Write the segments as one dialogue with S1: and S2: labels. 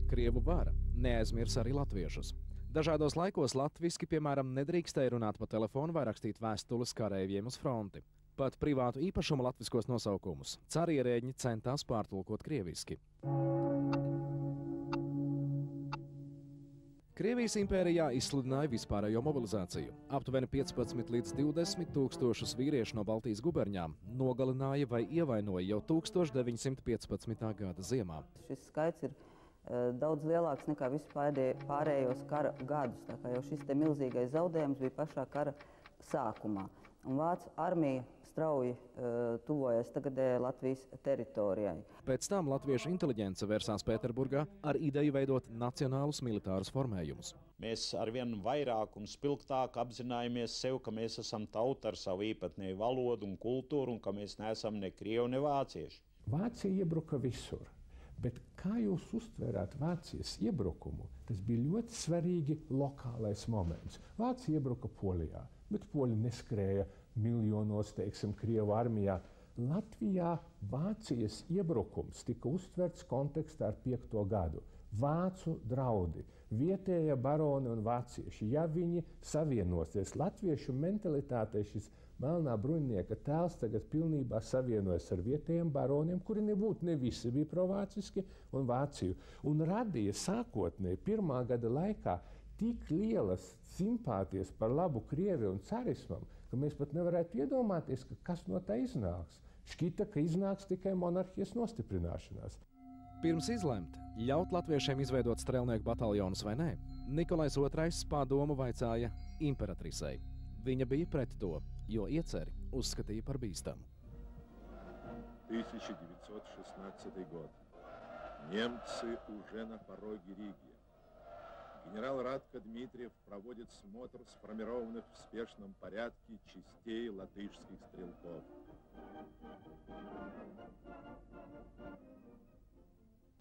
S1: Krievu vara neaizmirs arī latviešus. Dažādos laikos latviski, piemēram, nedrīkstēja runāt pa telefonu vai rakstīt vēstules kareiviem uz fronti. Pat privātu īpašumu latviskos nosaukumus carierēģi centās pārtulkot krieviski. Krievijas impērijā izsludināja vispārējo mobilizāciju. Aptuveni 15 līdz 20 tūkstošus vīriešu no Baltijas guberņām nogalināja vai ievainoja jau 1915. gada ziemā.
S2: Šis skaits ir daudz lielāks nekā vispārējos kara gadus, tā kā jau šis te milzīgais zaudējums bija pašā kara sākumā. Un Vācu armija strauji tuvojas tagadējai Latvijas teritorijai.
S1: Pēc tam latviešu inteliģence vērsās Pēterburgā ar ideju veidot nacionālus militārus formējumus.
S3: Mēs arvien vairāk un spilgtāk apzinājamies sev, ka mēs esam tauta ar savu īpatnēju valodu un kultūru un ka mēs neesam ne krievi, ne vācieši.
S4: Vācija iebruka visur. Bet kā jūs uztvērāt Vācijas iebrukumu, tas bija ļoti svarīgi lokālais moments. Vācija iebruka Polijā, bet poļi neskrēja miljonos, teiksim, Krievu armijā. Latvijā Vācijas iebrukums tika uztverts kontekstā ar 5. gadu. Vācu draudi, vietējie baroni un vācieši, ja viņi savienosies, latviešu mentalitātei šis melnā bruņinieka tēls tagad pilnībā savienojas ar vietējiem baroniem, kuri nebūtu ne visi bija provāciski un Vāciju. Un radīja sākotnēji 1. gada laikā tik lielas simpātijas par labu Krieviju un carismam, ka mēs pat nevarētu iedomāties, ka kas no tā iznāks. Šķita, ka iznāks tikai monarhijas nostiprināšanās.
S1: Pirms izlemt, ļaut latviešiem izveidot strelnieku bataljonus vai nē, Nikolais II padomu vaicāja imperatricei. Viņa bija pret to, jo ieceri uzskatīja par bīstamu.
S5: 1916 год. Немцы уже на пороге Риги. Генерал Радко Дмитриев проводит смотр сформированных в спешном порядке частей латышских стрелков.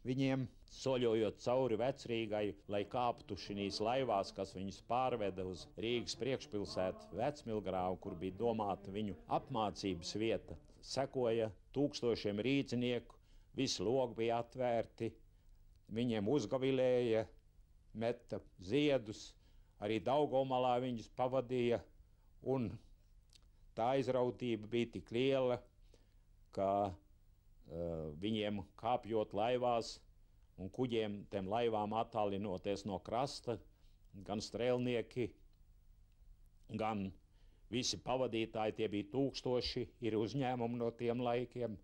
S3: Viņiem, soļojot cauri Vecrīgai, lai kāptu šīs laivās, kas viņus pārveda uz Rīgas priekšpilsētu Vecmilgrāvu, kur bija domāta viņu apmācības vieta, sekoja tūkstošiem rīcinieku, visi logi bija atvērti, viņiem uzgavilēja, meta ziedus, arī Daugavmalā viņus pavadīja, un tā aizrautība bija tik liela, ka viņiem kāpjot laivās un kuģiem, tiem laivām attālinoties no krasta, gan strēlnieki, gan visi pavadītāji, tie bija tūkstoši, ir uzņēmumi no tiem laikiem.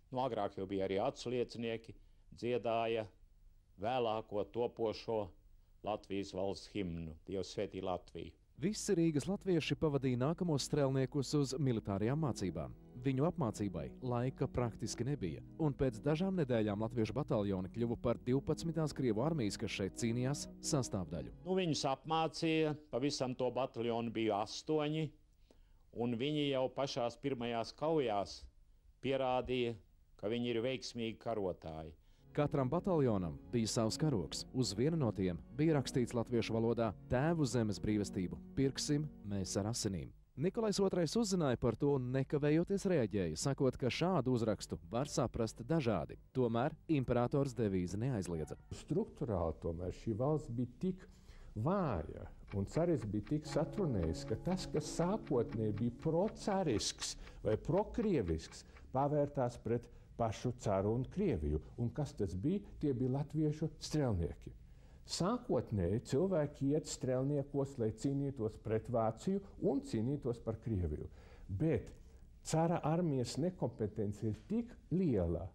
S3: Nu, agrāk jau bija arī atsliecinieki, dziedāja vēlāko topošo Latvijas valsts himnu, Dievs svētī Latviju.
S1: Visi Rīgas latvieši pavadīja nākamos strēlniekus uz militārajām mācībām. Viņu apmācībai laika praktiski nebija, un pēc dažām nedēļām latviešu bataljoni kļuva par 12. Krievu armijas, kas šeit cīnījās, sastāvdaļu.
S3: Viņus apmācīja, pavisam to bataljonu bija 8, un viņi jau pašās pirmajās kaujās pierādīja, ka viņi ir veiksmīgi karotāji.
S1: Katram bataljonam bija savs karoks. Uz vienu no tiem bija rakstīts latviešu valodā: "Tēvu zemes brīvestību pirksim mēs ar asinīm." Nikolais II uzzināja par to un nekavējoties reaģēja, sakot, ka šādu uzrakstu var saprast dažādi. Tomēr imperators devīzi neaizliedza.
S4: Strukturāli tomēr šī valsts bija tik vāja, un caris bija tik satrunējis, ka tas, kas sākotnēji bija procarisks vai prokrievisks, pavērtās pret pašu caru un Krieviju. Un kas tas bija? Tie bija latviešu strelnieki. Sākotnēji cilvēki iet strelniekos, lai cīnītos pret Vāciju un cīnītos par Krieviju. Bet cara armijas nekompetence ir tik liela,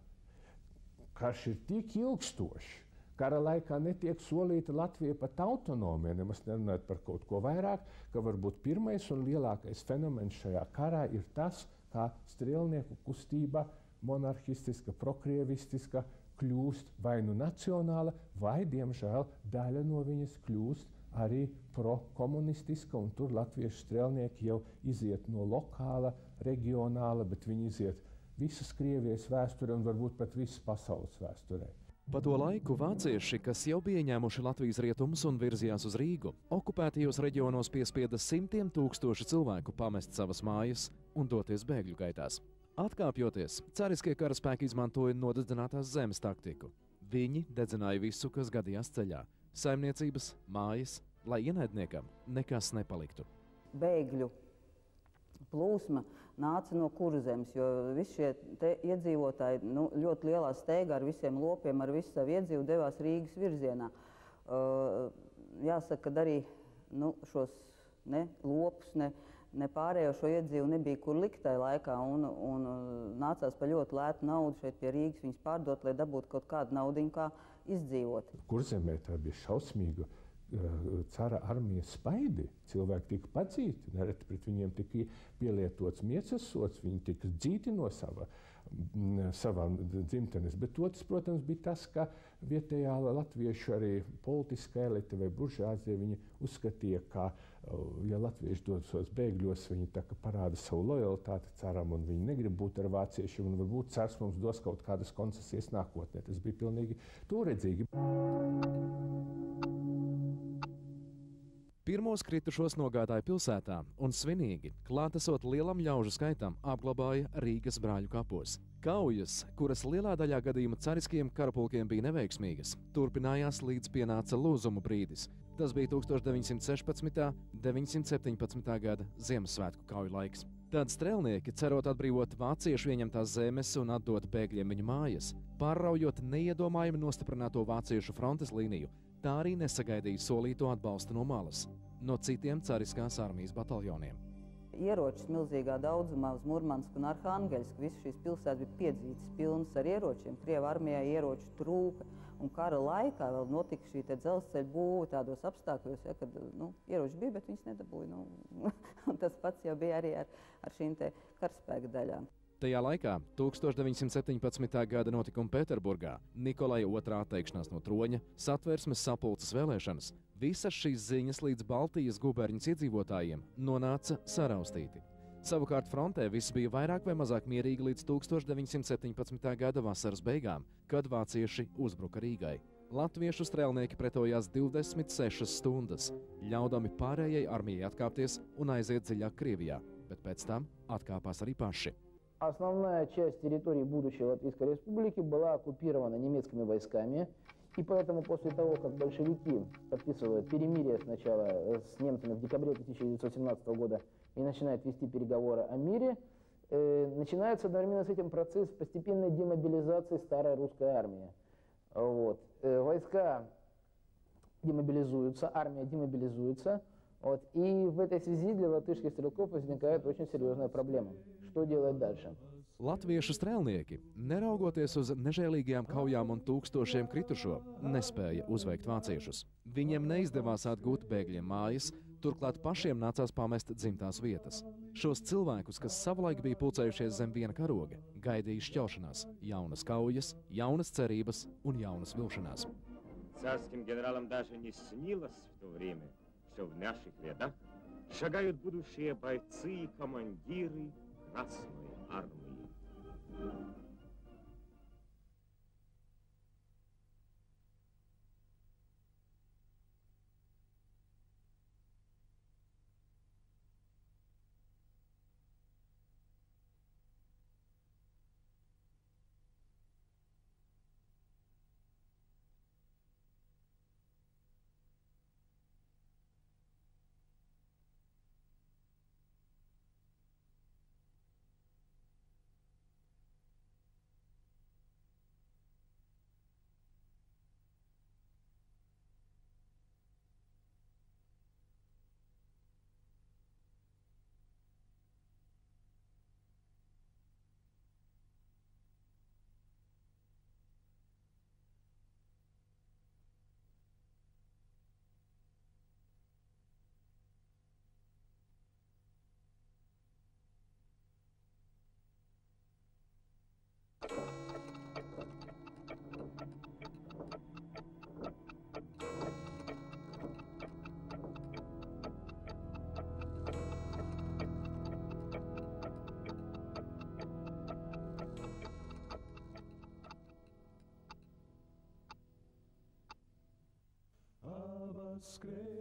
S4: karš ir tik ilgstošs, kara laikā netiek solīta Latvija pat autonomija, nemaz nerunājot par kaut ko vairāk, ka varbūt pirmais un lielākais fenomens šajā karā ir tas, kā strelnieku kustība monarhistiska, prokrievistiska kļūst vai nu nacionāla, vai, diemžēl, daļa no viņas kļūst arī prokomunistiska, un tur latviešu strelnieki jau iziet no lokāla, regionāla, bet viņi iziet visas Krievijas vēsturē un varbūt pat visas pasaules vēsturē.
S1: Pa to laiku vācieši, kas jau bija ieņēmuši Latvijas rietumus un virzījās uz Rīgu, okupētajos reģionos piespieda simtiem tūkstošu cilvēku pamest savas mājas un doties bēgļu gaitās. Atkāpjoties, cariskie karaspēki izmantoja nodedzinātās zemes taktiku. Viņi dedzināja visu, kas gadījās ceļā - saimniecības, mājas, lai ienaidniekam nekas nepaliktu.
S2: Bēgļu plūsma nāca no Kurzemes, jo visi šie iedzīvotāji ļoti lielā steigā ar visiem lopiem, ar visu savu iedzīvu devās Rīgas virzienā. Jāsaka, ka arī šos lopus, ne pārējo šo iedzīvu nebija kur likt tajā laikā, un nācās par ļoti lētu naudu šeit pie Rīgas viņus pārdot, lai dabūtu kaut kādu naudiņu, kā izdzīvot.
S4: Kurzemē tā bija šausmīga cara armijas spaidi. Cilvēki tika padzīti, nereti pret viņiem tika pielietots miesas sods, viņi tika dzīti no savām dzimtenes. Bet otrs, protams, bija tas, ka vietējā latviešu arī politiskā elite vai buržāzija viņi uzskatīja, ka, ja latvieši dodas bēgļos, viņi tā kā parāda savu lojalitāti caram un viņi negrib būt ar vāciešiem un varbūt cars mums dos kaut kādas koncesijas nākotnē. Tas bija pilnīgi tūredzīgi.
S1: Pirmos kritušos nogādāja pilsētā un svinīgi, klātesot lielam ļaužu skaitam, apglabāja Rīgas brāļu kapos. Kaujas, kuras lielā daļā gadījumu cariskiem karapulkiem bija neveiksmīgas, turpinājās līdz pienāca lūzumu brīdis. Tas bija 1916. un 917. gada Ziemassvētku kauju laiks. Tad strēlnieki, cerot atbrīvot vāciešu ieņemtās zemes un atdot bēgļiem viņu mājas, pārraujot neiedomājami nostiprināto vāciešu frontes līniju, tā arī nesagaidīja solīto atbalstu no malas, no citiem cariskās armijas bataljoniem.
S2: Ieročus milzīgā daudzumā uz Murmansku un Arhāngeļsku. Visas šīs pilsētas bija piedzītas pilnas ar ieročiem. Krievu armijai ieroču trūka. Un kara laikā vēl notika šī dzelzceļa būve tādos apstākļos, kad ieroči bija, bet viņas nedabūja. Un tas pats jau bija arī ar šīm karaspēka daļām.
S1: Tajā laikā, 1917. gada notikuma Pēterburgā, Nikolaja II atteikšanās no troņa, Satversmes sapulces vēlēšanas, visas šīs ziņas līdz Baltijas guberņas iedzīvotājiem nonāca saraustīti. Savukārt frontē viss bija vairāk vai mazāk mierīgi līdz 1917. gada vasaras beigām, kad vācieši uzbruka Rīgai. Latviešu strēlnieki pretojās 26 stundas, ļaudami pārējai armijai atkāpties un aiziet dziļāk Krievijā, bet pēc tam atkāpās arī paši.
S6: Основная часть территории будущей Латвийской Республики была оккупирована немецкими войсками, и поэтому после того, как большевики подписывают перемирие сначала с немцами в декабре 1917 года и начинают вести переговоры о мире, начинается одновременно с этим процесс постепенной демобилизации старой русской армии. Войска демобилизуются, армия демобилизуется. И в этой связи для латышских стрелков возникает очень серьезная проблема. Что делать дальше?
S1: Latviešu strēlnieki, neraugoties uz nežēlīgajām kaujām un tūkstošiem kritušo, nespēja uzveikt vāciešus. Viņiem neizdevās atgūt bēgļiem mājas, turklāt pašiem nācās pamest dzimtās vietas. Šos cilvēkus, kas savulaik bija pulcējušies zem viena karoga, gaidīja šķelšanās, jaunas kaujas, jaunas cerības un jaunas vilšanās.
S7: Царским генералам даже не снилось в то время, что в наших рядах шагают будущие бойцы и командиры Красной армии.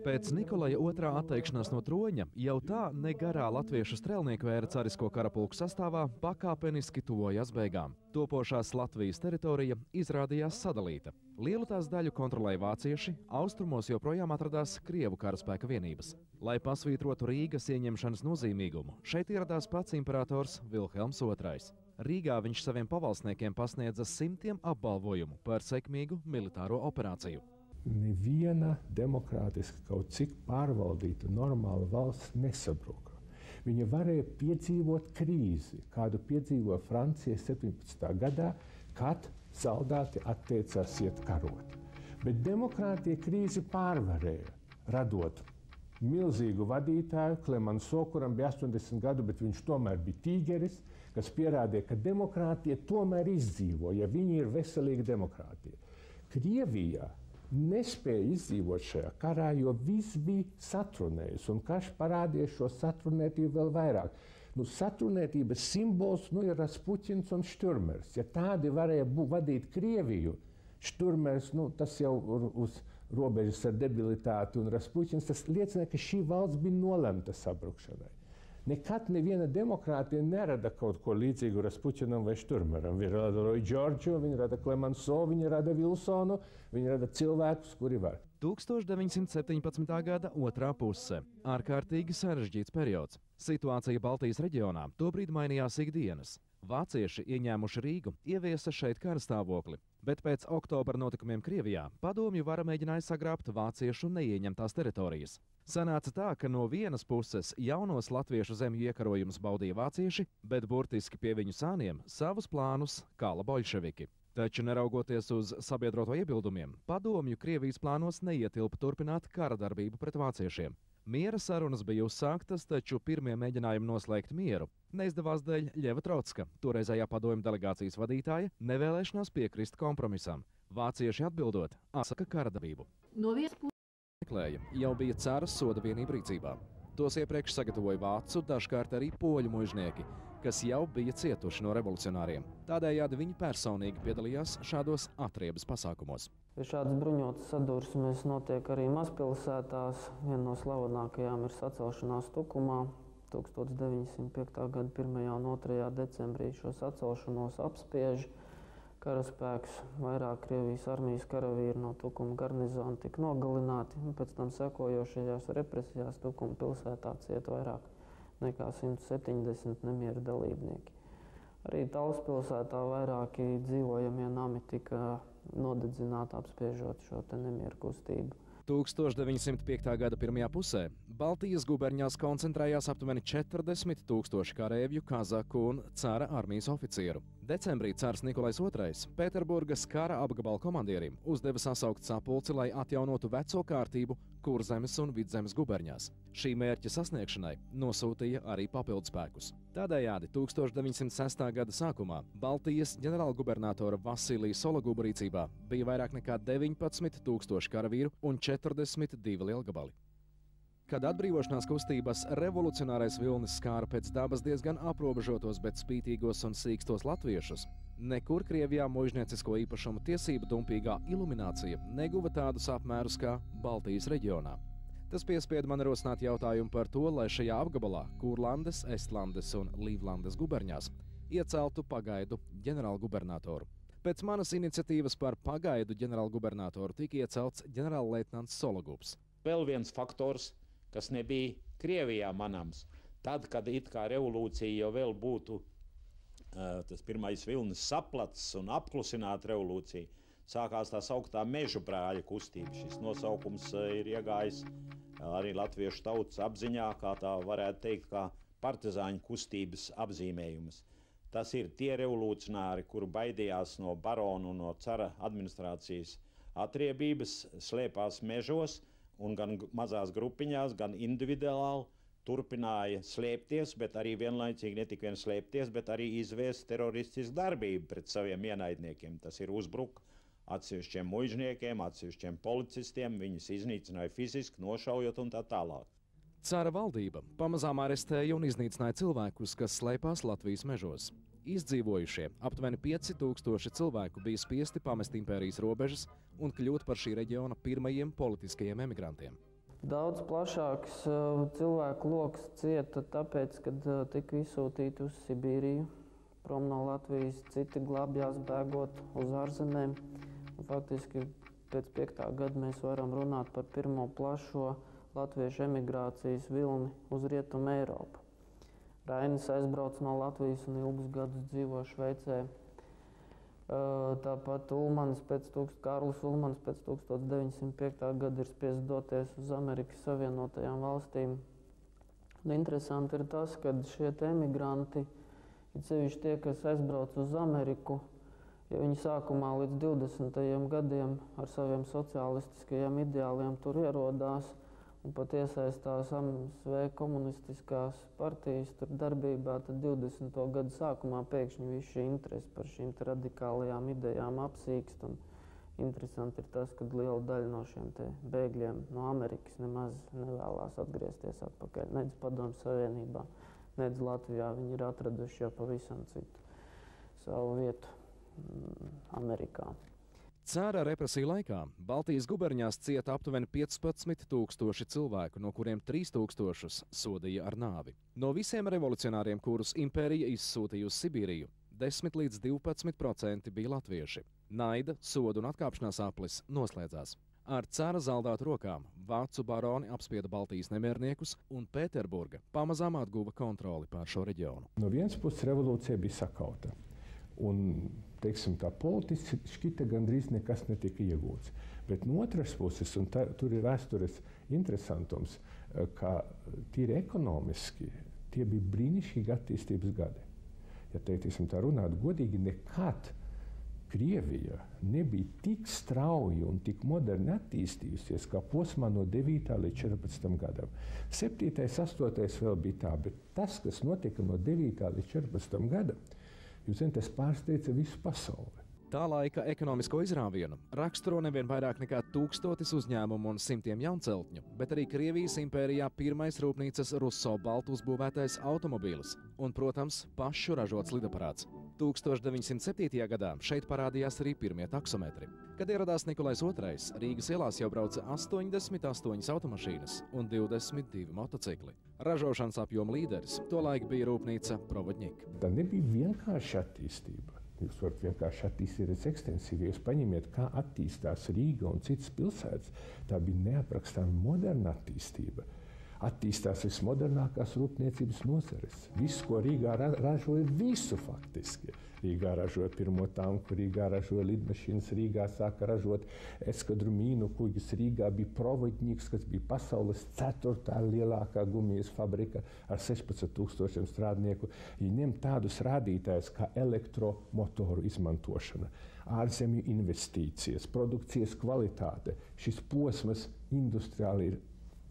S1: Pēc Nikolaja II atteikšanās no troņa jau tā negarā latviešu strēlnieku vēra carisko karapulku sastāvā pakāpeniski tuvojās beigām. Topošās Latvijas teritorija izrādījās sadalīta. Lielu tās daļu kontrolēja vācieši, austrumos joprojām atradās Krievu karaspēka vienības. Lai pasvītrotu Rīgas ieņemšanas nozīmīgumu, šeit ieradās pats imperators Vilhelms II. Rīgā viņš saviem pavalsniekiem pasniedza simtiem apbalvojumu par sekmīgu militāro operāciju.
S4: Neviena demokrātiski kaut cik pārvaldīta normāla valsts nesabruka. Viņa varēja piedzīvot krīzi, kādu piedzīvoja Francija 17. gadā, kad soldāti atteicās iet karot. Bet demokrātija krīzi pārvarēja, radot milzīgu vadītāju, Clemenceau, kuram bija 80 gadu, bet viņš tomēr bija tīgeris, kas pierādīja, ka demokrātija tomēr izdzīvo, ja viņi ir veselīga demokrātija. Krievijā nespēja izdzīvot šajā karā, jo viss bija satrunējis, un karš parādīja šo satrunētību vēl vairāk. Satrunētības simbols ir Raspuķins un Šturmers. Ja tādi varēja vadīt Krieviju, Šturmers, tas jau uz robežas ar debilitāti, un Raspuķins, tas liecina, ka šī valsts bija nolemta sabrukšanai. Nekad neviena demokrātija nerada kaut ko līdzīgu Raspuķinam vai Šturmeram. Viņi rada Roy Georgiu, viņi rada Clemenceau, viņi rada Vilsonu, viņi rada cilvēkus, kuri var.
S1: 1917. gada otrā puse. Ārkārtīgi sarežģīts periods. Situācija Baltijas reģionā tobrīd mainījās ikdienas. Vācieši, ieņēmuši Rīgu, ieviesa šeit karstāvokli, bet pēc oktobra notikumiem Krievijā padomju vara mēģināja sagrābt vāciešu neieņemtās teritorijas. Sanāca tā, ka no vienas puses jaunos latviešu zemju iekarojumus baudīja vācieši, bet burtiski pie viņu sāniem savus plānus kala boļševiki. Taču, neraugoties uz sabiedroto iebildumiem, padomju Krievijas plānos neietilpa turpināt kara darbību pret vāciešiem. Miera sarunas bija uzsāktas, taču pirmie mēģinājumi noslēgt mieru neizdevās dēļ Ļeva Trotska, toreizējā padomju delegācijas vadītāja, nevēlēšanās piekrist kompromisam. Vācieši atbildot, atsaka kara darbību.
S8: No vienas puses
S1: jau bija cara soda vienība rīcībā. Tos iepriekš sagatavoja vācu, dažkārt arī poļu muižnieki, kas jau bija cietuši no revolucionāriem. Tādējādi viņi personīgi piedalījās šādos atriebas pasākumos.
S9: Šādas bruņotas sadursmes notiek arī mazpilsētās. Viena no slavenākajām ir sacelšanās Tukumā. 1905. gada 1. un 2. decembrī šo sacelšanos apspiež karaspēks. Vairāk Krievijas armijas karavīri no Tukuma garnizona tika nogalināti. Pēc tam sekojošajās represijās Tukuma pilsētā cieta vairāk nekā 170 nemieru dalībnieki. Arī Tallas pilsētā vairāki dzīvojamie nami tika nodedzināti, apspiežot šo nemieru kustību.
S1: 1905. gada pirmajā pusē Baltijas guberņās koncentrējās aptuveni 40 000 kareivju, kazaku un cara armijas oficieru. Decembrī cārs Nikolais II Pēterburgas kara apgabala komandierim uzdeva sasaukt sapulci, lai atjaunotu veco kārtību Kurzemes un Vidzemes guberņās. Šī mērķa sasniegšanai nosūtīja arī papildspēkus. Tādējādi 1906. gada sākumā Baltijas ģenerālgubernatora Vasilija Sologuba rīcībā bija vairāk nekā 19 000 karavīru un 42 lielgabali. Kad atbrīvošanās kustības revolucionārais vilnis skāra pēc dabas diezgan aprobežotos, bet spītīgos un sīkstos latviešus, nekur Krievijā muižniecisko īpašumu tiesību dumpīgā iluminācija neguva tādus apmērus kā Baltijas reģionā. Tas piespieda man rosināt jautājumu par to, lai šajā apgabalā Kurlandes, Estlandes un Līvlandes guberņās ieceltu pagaidu ģenerālgubernatoru. Pēc manas iniciatīvas par pagaidu ģenerālgubernatoru tika iecelts ģenerālleitnants Sologubs.
S3: Vēl viens faktors, kas nebija Krievijā manams. Tad, kad it kā revolūcija jau vēl būtu tas pirmais vilnis saplacis un apklusināt revolūciju, sākās tā sauktā mežu brāļa kustība. Šis nosaukums ir iegājis arī latviešu tautas apziņā, kā tā varētu teikt, kā partizāņu kustības apzīmējums. Tas ir tie revolucionāri, kuri baidījās no baronu un no cara administrācijas atriebības, slēpās mežos, un gan mazās grupiņās, gan individuāli turpināja slēpties, bet arī vienlaicīgi ne tikai slēpties, bet arī izvērst teroristisku darbību pret saviem ienaidniekiem. Tas ir uzbruk atsevišķiem muižniekiem, atsevišķiem policistiem, viņus iznīcināja fiziski, nošaujot un tā tālāk.
S1: Cara valdība pamazām arestēja un iznīcināja cilvēkus, kas slēpās Latvijas mežos. Izdzīvojušie aptuveni 5000 cilvēku bija spiesti pamest impērijas robežas un kļūt par šī reģiona pirmajiem politiskajiem emigrantiem.
S9: Daudz plašāks cilvēku loks cieta tāpēc, kad tika izsūtīti uz Sibīriju, prom no Latvijas, citi glābjās bēgot uz ārzemēm. Faktiski pēc 5. gada mēs varam runāt par pirmo plašo latviešu emigrācijas vilni uz Rietumu Eiropu. Rainis aizbrauc no Latvijas un ilgus gadus dzīvo Šveicē. Tāpat Kārlis Ulmans pēc 1905. gada ir spiests doties uz Amerikas Savienotajām valstīm. Un interesanti ir tas, ka šie emigranti, it sevišķi tie, kas aizbrauc uz Ameriku, ja viņi sākumā līdz 20. gadiem ar saviem sociālistiskajiem ideāliem tur ierodās un pat iesaistās ASV komunistiskās partijas tur darbībā, tad 20. gadu sākumā pēkšņi viss šī interese par šīm radikālajām idejām apsīkst. Un interesanti ir tas, ka liela daļa no šiem bēgļiem no Amerikas nemaz nevēlās atgriezties atpakaļ. Nedz Padomju Savienībā, nedz Latvijā. Viņi ir atraduši jau pavisam citu savu vietu Amerikā.
S1: Cara represiju laikā Baltijas guberņās cieta aptuveni 15 000 cilvēku, no kuriem 3000 sodīja ar nāvi. No visiem revolucionāriem, kurus impērija izsūtīja uz Sibīriju, 10 līdz 12% bija latvieši. Naida, sodu un atkāpšanās aplis noslēdzās. Ar cara zaldātu rokām vācu baroni apspieda Baltijas nemierniekus, un Pēterburga pamazām atguva kontroli pār šo reģionu.
S4: No vienas puses revolūcija bija sakauta. Un, teiksim, tā politiski gandrīz nekas netika iegūts. Bet no otras puses, un tur ir vēstures interesantums, ka tīri ekonomiski tie bija brīnišķīgi attīstības gadi. Ja teiksim, tā runāt godīgi, nekad Krievija nebija tik strauji un tik moderni attīstījusies, kā posmā no 9. līdz 14. gadam. 7., 8. vēl bija tā, bet tas, kas notika no 9. līdz 14. gadam, jūs zināt, tas pārsteidza visu pasauli.
S1: Tā laika ekonomisko izrāvienu raksturo nevien vairāk nekā 1000 uzņēmumu un simtiem jaunceltņu, bet arī Krievijas impērijā pirmais rūpnīcas Russo Baltu uzbūvētais automobīlis un, protams, pašu ražots lidaparāts. 1907. gadā šeit parādījās arī pirmie taksometri. Kad ieradās Nikolais II, Rīgas ielās jau brauca 88 automašīnas un 22 motocikli. Ražošanas apjoma līderis tolaik bija rūpnīca Provodņik.
S4: Tā nebija vienkārši attīstība. Jūs varat vienkārši attīstīties ekstensīvi. Jūs paņemiet, kā attīstās Rīga un citas pilsētas. Tā bija neaprakstāma moderna attīstība. Attīstās vismodernākās rūpniecības nozares. Visu, ko Rīgā ražoja, visu faktiski. Rīgā ražoja pirmo tanku, Rīgā ražoja lidmašīnas, Rīgā sāka ražot eskadru mīnu kuģus. Rīgā bija Provodņiks, kas bija pasaules 4. lielākā gumijas fabrika ar 16 000 strādnieku. Ja ņem tādus rādītājus kā elektromotoru izmantošana, ārzemju investīcijas, produkcijas kvalitāte, šis posms industriāli ir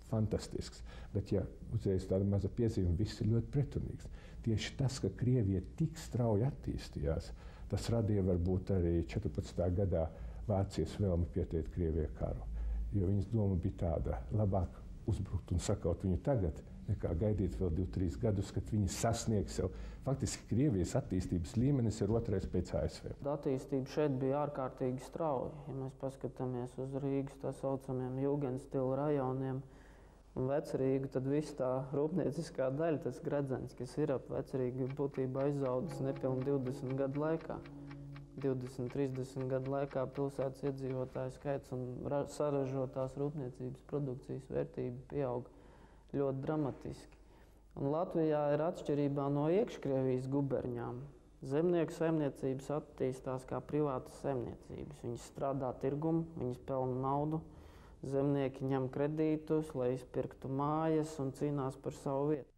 S4: fantastisks. Bet, ja uzreiz tāda maza piezīme, viss ir ļoti pretrunīgs. Tieši tas, ka Krievija tik strauji attīstījās, tas radīja varbūt arī 14. gadā Vācijas vēlmi pieteikt Krievijai karu. Jo viņas doma bija tāda, labāk uzbrukt un sakaut viņu tagad, nekā gaidīt vēl 2-3 gadus, kad viņi sasniegs jau. Faktiski Krievijas attīstības līmenis ir 2. pēc ASV.
S9: Attīstība šeit bija ārkārtīgi strauja. Ja mēs paskatāmies uz Rīgas tā saucamiem Jugendstila rajoniem, un Vecrīgu, tad viss tā rūpnieciskā daļa, tas gredzens, kas ir ap Vecrīgu, būtībā izaudzis nepilni 20 gadu laikā. 20-30 gadu laikā pilsētas iedzīvotāju skaits un saražotās rūpniecības produkcijas vērtība pieaug ļoti dramatiski. Un Latvijā ir atšķirībā no iekškrievijas guberņām. Zemnieku saimniecības attīstās kā privātas saimniecības. Viņas strādā tirgumu, viņas pelna naudu. Zemnieki ņem kredītus, lai izpirktu mājas un cīnās par savu vietu.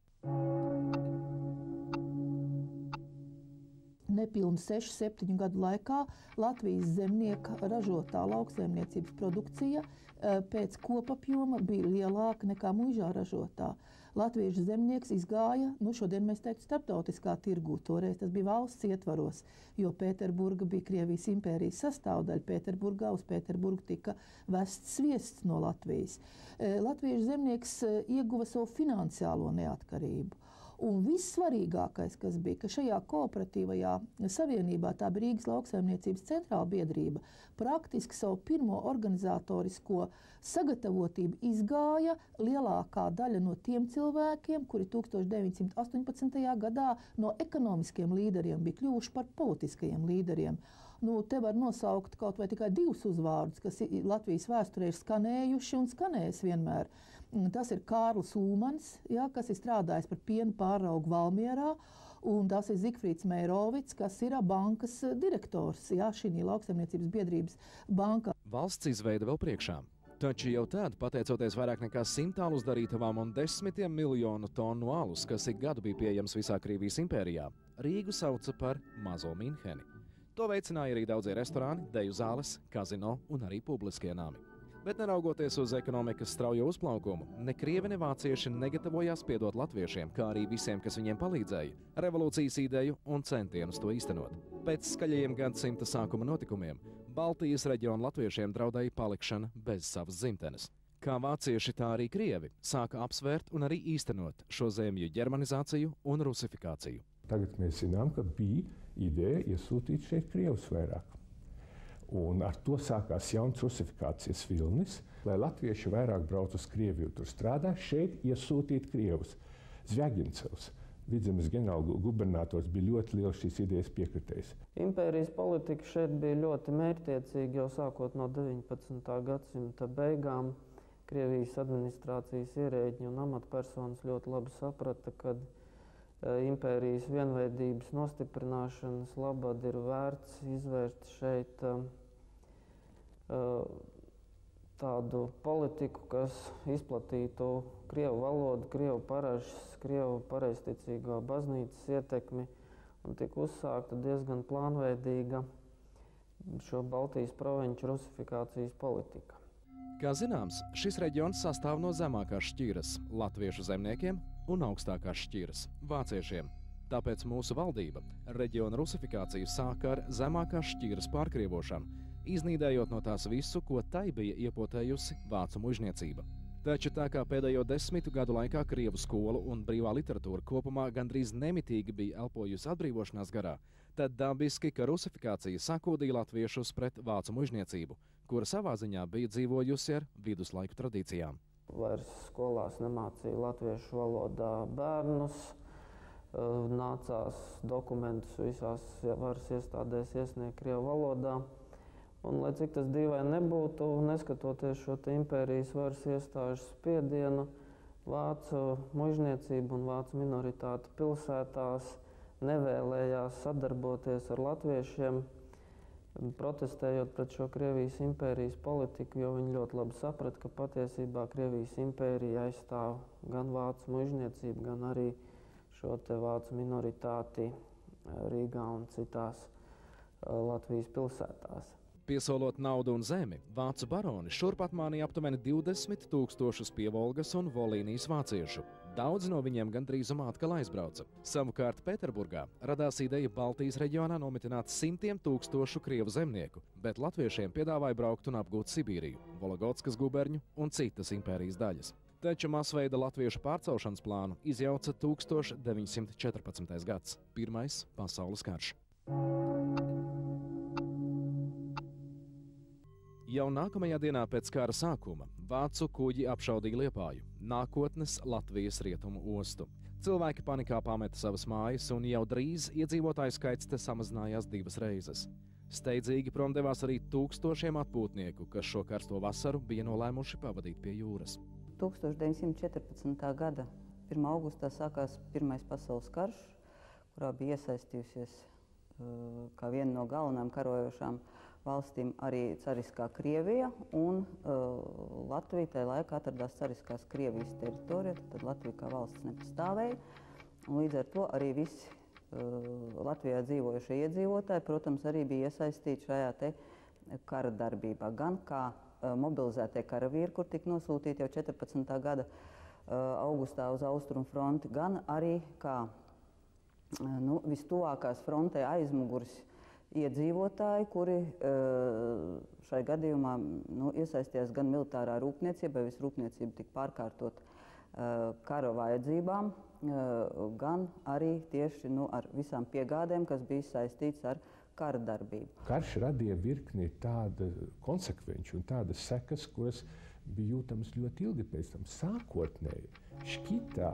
S8: nepilnu 6-7 gadu laikā Latvijas zemnieka ražotā lauksaimniecības produkcija pēc kopapjoma bija lielāka nekā muižā ražotā. Latviešu zemnieks izgāja, šodien mēs teiktu, starptautiskā tirgū. Toreiz tas bija valsts ietvaros, jo Pēterburga bija Krievijas impērijas sastāvdaļa. Pēterburgā uz Pēterburgu tika vests sviests no Latvijas. Latviešu zemnieks ieguva savu finansiālo neatkarību. Un vissvarīgākais, kas bija, ka šajā kooperatīvajā savienībā, tā bija Rīgas lauksaimniecības centrāla biedrība, praktiski savu pirmo organizatorisko sagatavotību izgāja lielākā daļa no tiem cilvēkiem, kuri 1918. gadā no ekonomiskiem līderiem bija kļuvuši par politiskajiem līderiem. Te var nosaukt kaut vai tikai 2 uzvārdus, kas Latvijas vēsturē ir skanējuši un skanēs vienmēr. Tas ir Kārlis Ulmans, kas ir strādājis par pienu pāraugu Valmierā, un tas ir Zigfrīds Meirovics, kas ir bankas direktors šī lauksaimniecības biedrības bankā.
S1: Valsts izveida vēl priekšā. Taču jau tad, pateicoties vairāk nekā 100 alus darītavām un 10 miljonu tonu alus, kas ik gadu bija pieejams visā Krievijas impērijā, Rīgu sauca par Mazo Minheni. To veicināja arī daudzie restorāni, deju zāles, kazino un arī publiskie nami. Bet neraugoties uz ekonomikas straujo uzplaukumu, ne krievi, ne vācieši negatavojās piedot latviešiem, kā arī visiem, kas viņiem palīdzēja, revolūcijas ideju un centienus to īstenot. Pēc skaļajiem gadsimta sākuma notikumiem Baltijas reģiona latviešiem draudēja palikšana bez savas dzimtenes. Kā vācieši, tā arī krievi sāka apsvērt un arī īstenot šo zemju ģermanizāciju un rusifikāciju.
S4: Tagad mēs zinām, ka bija ideja iesūtīt šeit krievus vairāk. Un ar to sākās jauns rusifikācijas vilnis, lai latvieši vairāk brauc uz Krieviju, tur strādā, šeit iesūtīt krievus. Zviagincevs, Vidzemes ģenerāla gubernators, bija ļoti liels šīs idejas piekritējs.
S9: Impērijas politika šeit bija ļoti mērķtiecīga jau sākot no 19. gadsimta beigām. Krievijas administrācijas ierēģi un amatpersonas ļoti labi saprata, ka impērijas vienveidības nostiprināšanas labad ir vērts izvērst šeit tādu politiku, kas izplatītu krievu valodu, krievu paražas, krievu pareizticīgā baznīcas ietekmi, un tika uzsākta diezgan plānveidīga šo Baltijas provinču rusifikācijas politika.
S1: Kā zināms, šis reģions sastāv no zemākās šķiras latviešu zemniekiem un augstākās šķiras vāciešiem. Tāpēc mūsu valdība reģiona rusifikāciju sāka ar zemākās šķiras pārkrievošanu, iznīdējot no tās visu, ko tai bija iepotējusi vācu muižniecība. Taču tā kā pēdējo 10 gadu laikā krievu skolu un brīvā literatūra kopumā gandrīz nemitīgi bija elpojusi atbrīvošanās garā, tad dabiski, ka rusifikācija sakūdīja latviešus pret vācu muižniecību, kura savā ziņā bija dzīvojusi ar viduslaiku tradīcijām.
S9: Vairs skolās nemācīja latviešu valodā bērnus, nācās dokumentus visās varas iestādēs iesniegt krievu valodā. Un, lai cik tas dīvaini nebūtu, neskatoties šo impērijas varas iestāžu spiedienu, vācu muižniecība un vācu minoritāte pilsētās nevēlējās sadarboties ar latviešiem, protestējot pret šo Krievijas impērijas politiku, jo viņi ļoti labi saprata, ka patiesībā Krievijas impērija aizstāv gan vācu muižniecību, gan arī šo te vācu minoritāti Rīgā un citās Latvijas pilsētās.
S1: Piesolot naudu un zemi, vācu baroni šurp atmānīja aptuveni 20 000 pievolgas un volīnijas vāciešu. Daudzi no viņiem gandrīzumā atkal aizbrauca. Savukārt Pēterburgā radās ideja Baltijas reģionā nomitināt 100 000 krievu zemnieku, bet latviešiem piedāvāja braukt un apgūt Sibīriju, Vologodskas guberņu un citas impērijas daļas. Taču masveida latviešu pārcelšanas plānu izjauca 1914. gads, Pirmais pasaules karš. Jau nākamajā dienā pēc kara sākuma vācu kuģi apšaudīja Liepāju, nākotnes Latvijas rietumu ostu. Cilvēki panikā pameta savas mājas, un jau drīz iedzīvotāju skaits te samazinājās 2 reizes. Steidzīgi prom devās arī tūkstošiem atpūtnieku, kas šo karsto vasaru bija nolēmuši pavadīt pie jūras.
S2: 1914. gada 1. augustā sākās Pirmais pasaules karš, kurā bija iesaistījusies kā viena no galvenām karojošām valstīm arī cariskā Krievija, un Latvija tajā laikā atradās cariskās Krievijas teritorijā, tad Latvija kā valsts nepastāvēja. Un līdz ar to arī visi Latvijā dzīvojušie iedzīvotāji, protams, arī bija iesaistīti šajā te kara darbībā. Gan kā mobilizētie karavīri, kur tika nosūtīti jau 14. gada augustā uz Austrumu fronti, gan arī kā vistuvākās frontē aizmugures iedzīvotāji, kuri šai gadījumā iesaistījās gan militārā rūpniecībā, visu rūpniecību tika pārkārtot kara vajadzībām, gan arī tieši ar visām piegādēm, kas bija saistīts ar kara darbību.
S4: Karš radīja virkni tāda konsekvenču un tādas sekas, kuras bija jūtamas ļoti ilgi pēc tam. Sākotnēji šķita,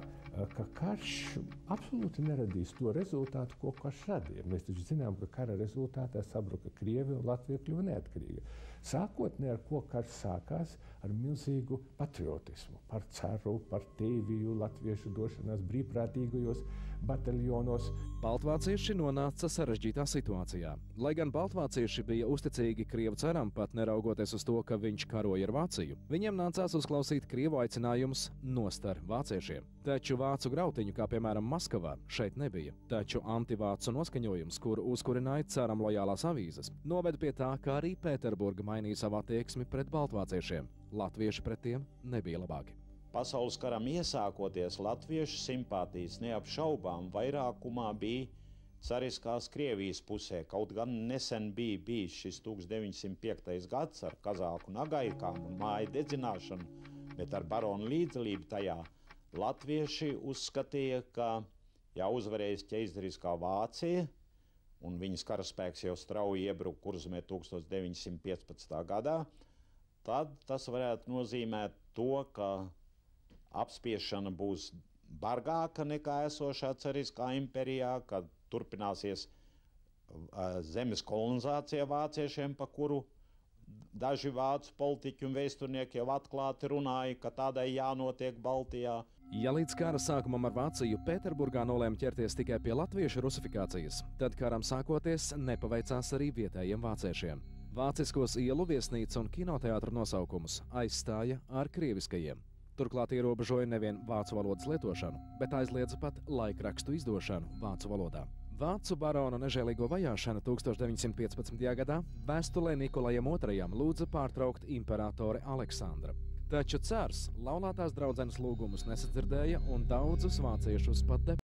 S4: ka karš absolūti neradīs to rezultātu, ko karš radīja. Mēs taču zinām, ka kara rezultātā sabruka Krievija un Latvija kļuva neatkarīga. Sākotnēji, ar ko karš sākās, ar milzīgu patriotismu, par caru, par tēviju, latviešu došanās brīvprātīgajos bataljonos.
S1: Baltvācieši nonāca sarežģītā situācijā. Lai gan baltvācieši bija uzticīgi Krievu caram, pat neraugoties uz to, ka viņš karoja ar Vāciju, viņiem nācās uzklausīt Krievu aicinājumus nost ar vāciešiem. Taču vācu grautiņu, kā piemēram Maskavā, šeit nebija. Taču antivācu noskaņojums, kuru uzkurināja caram lojālās avīzes, noveda pie tā, ka arī Pēterburga mainīja savu attieksmi pret baltvāciešiem. Latvieši pret tiem nebija labāki.
S3: Pasaules karam iesākoties, latviešu simpātijas neapšaubām vairākumā bija cariskās Krievijas pusē, kaut gan nesen bija bijis šis 1905. gads ar kazāku nagaikām un māju dedzināšanu, bet ar baronu līdzdalību tajā latvieši uzskatīja, ka ja uzvarēs ķeizariskā Vācija, un viņas karaspēks jau strauji iebruka Kurzemē 1915. gadā, tad tas varētu nozīmēt to, ka apspiešana būs bargāka nekā esošā cariskā impērijā, kad turpināsies zemes kolonizācija vāciešiem, pa kuru daži vācu politiķi un vēsturnieki jau atklāti runāja, ka tādai jānotiek Baltijā.
S1: Ja līdz kara sākumam ar Vāciju Pēterburgā nolēma ķerties tikai pie latviešu rusifikācijas, tad karam sākoties nepaveicās arī vietējiem vāciešiem. Vāciskos ielu, viesnīcu un kinoteātru nosaukumus aizstāja ar krieviskajiem. Turklāt ierobežoja nevien vācu valodas lietošanu, bet aizliedza pat laikrakstu izdošanu vācu valodā. Vācu barona nežēlīgo vajāšana 1915. gadā vēstulē Nikolajam II lūdza pārtraukt imperatore Aleksandra. Taču cārs laulātās draudzenes lūgumus nesadzirdēja un daudzus vāciešus pat deportēja.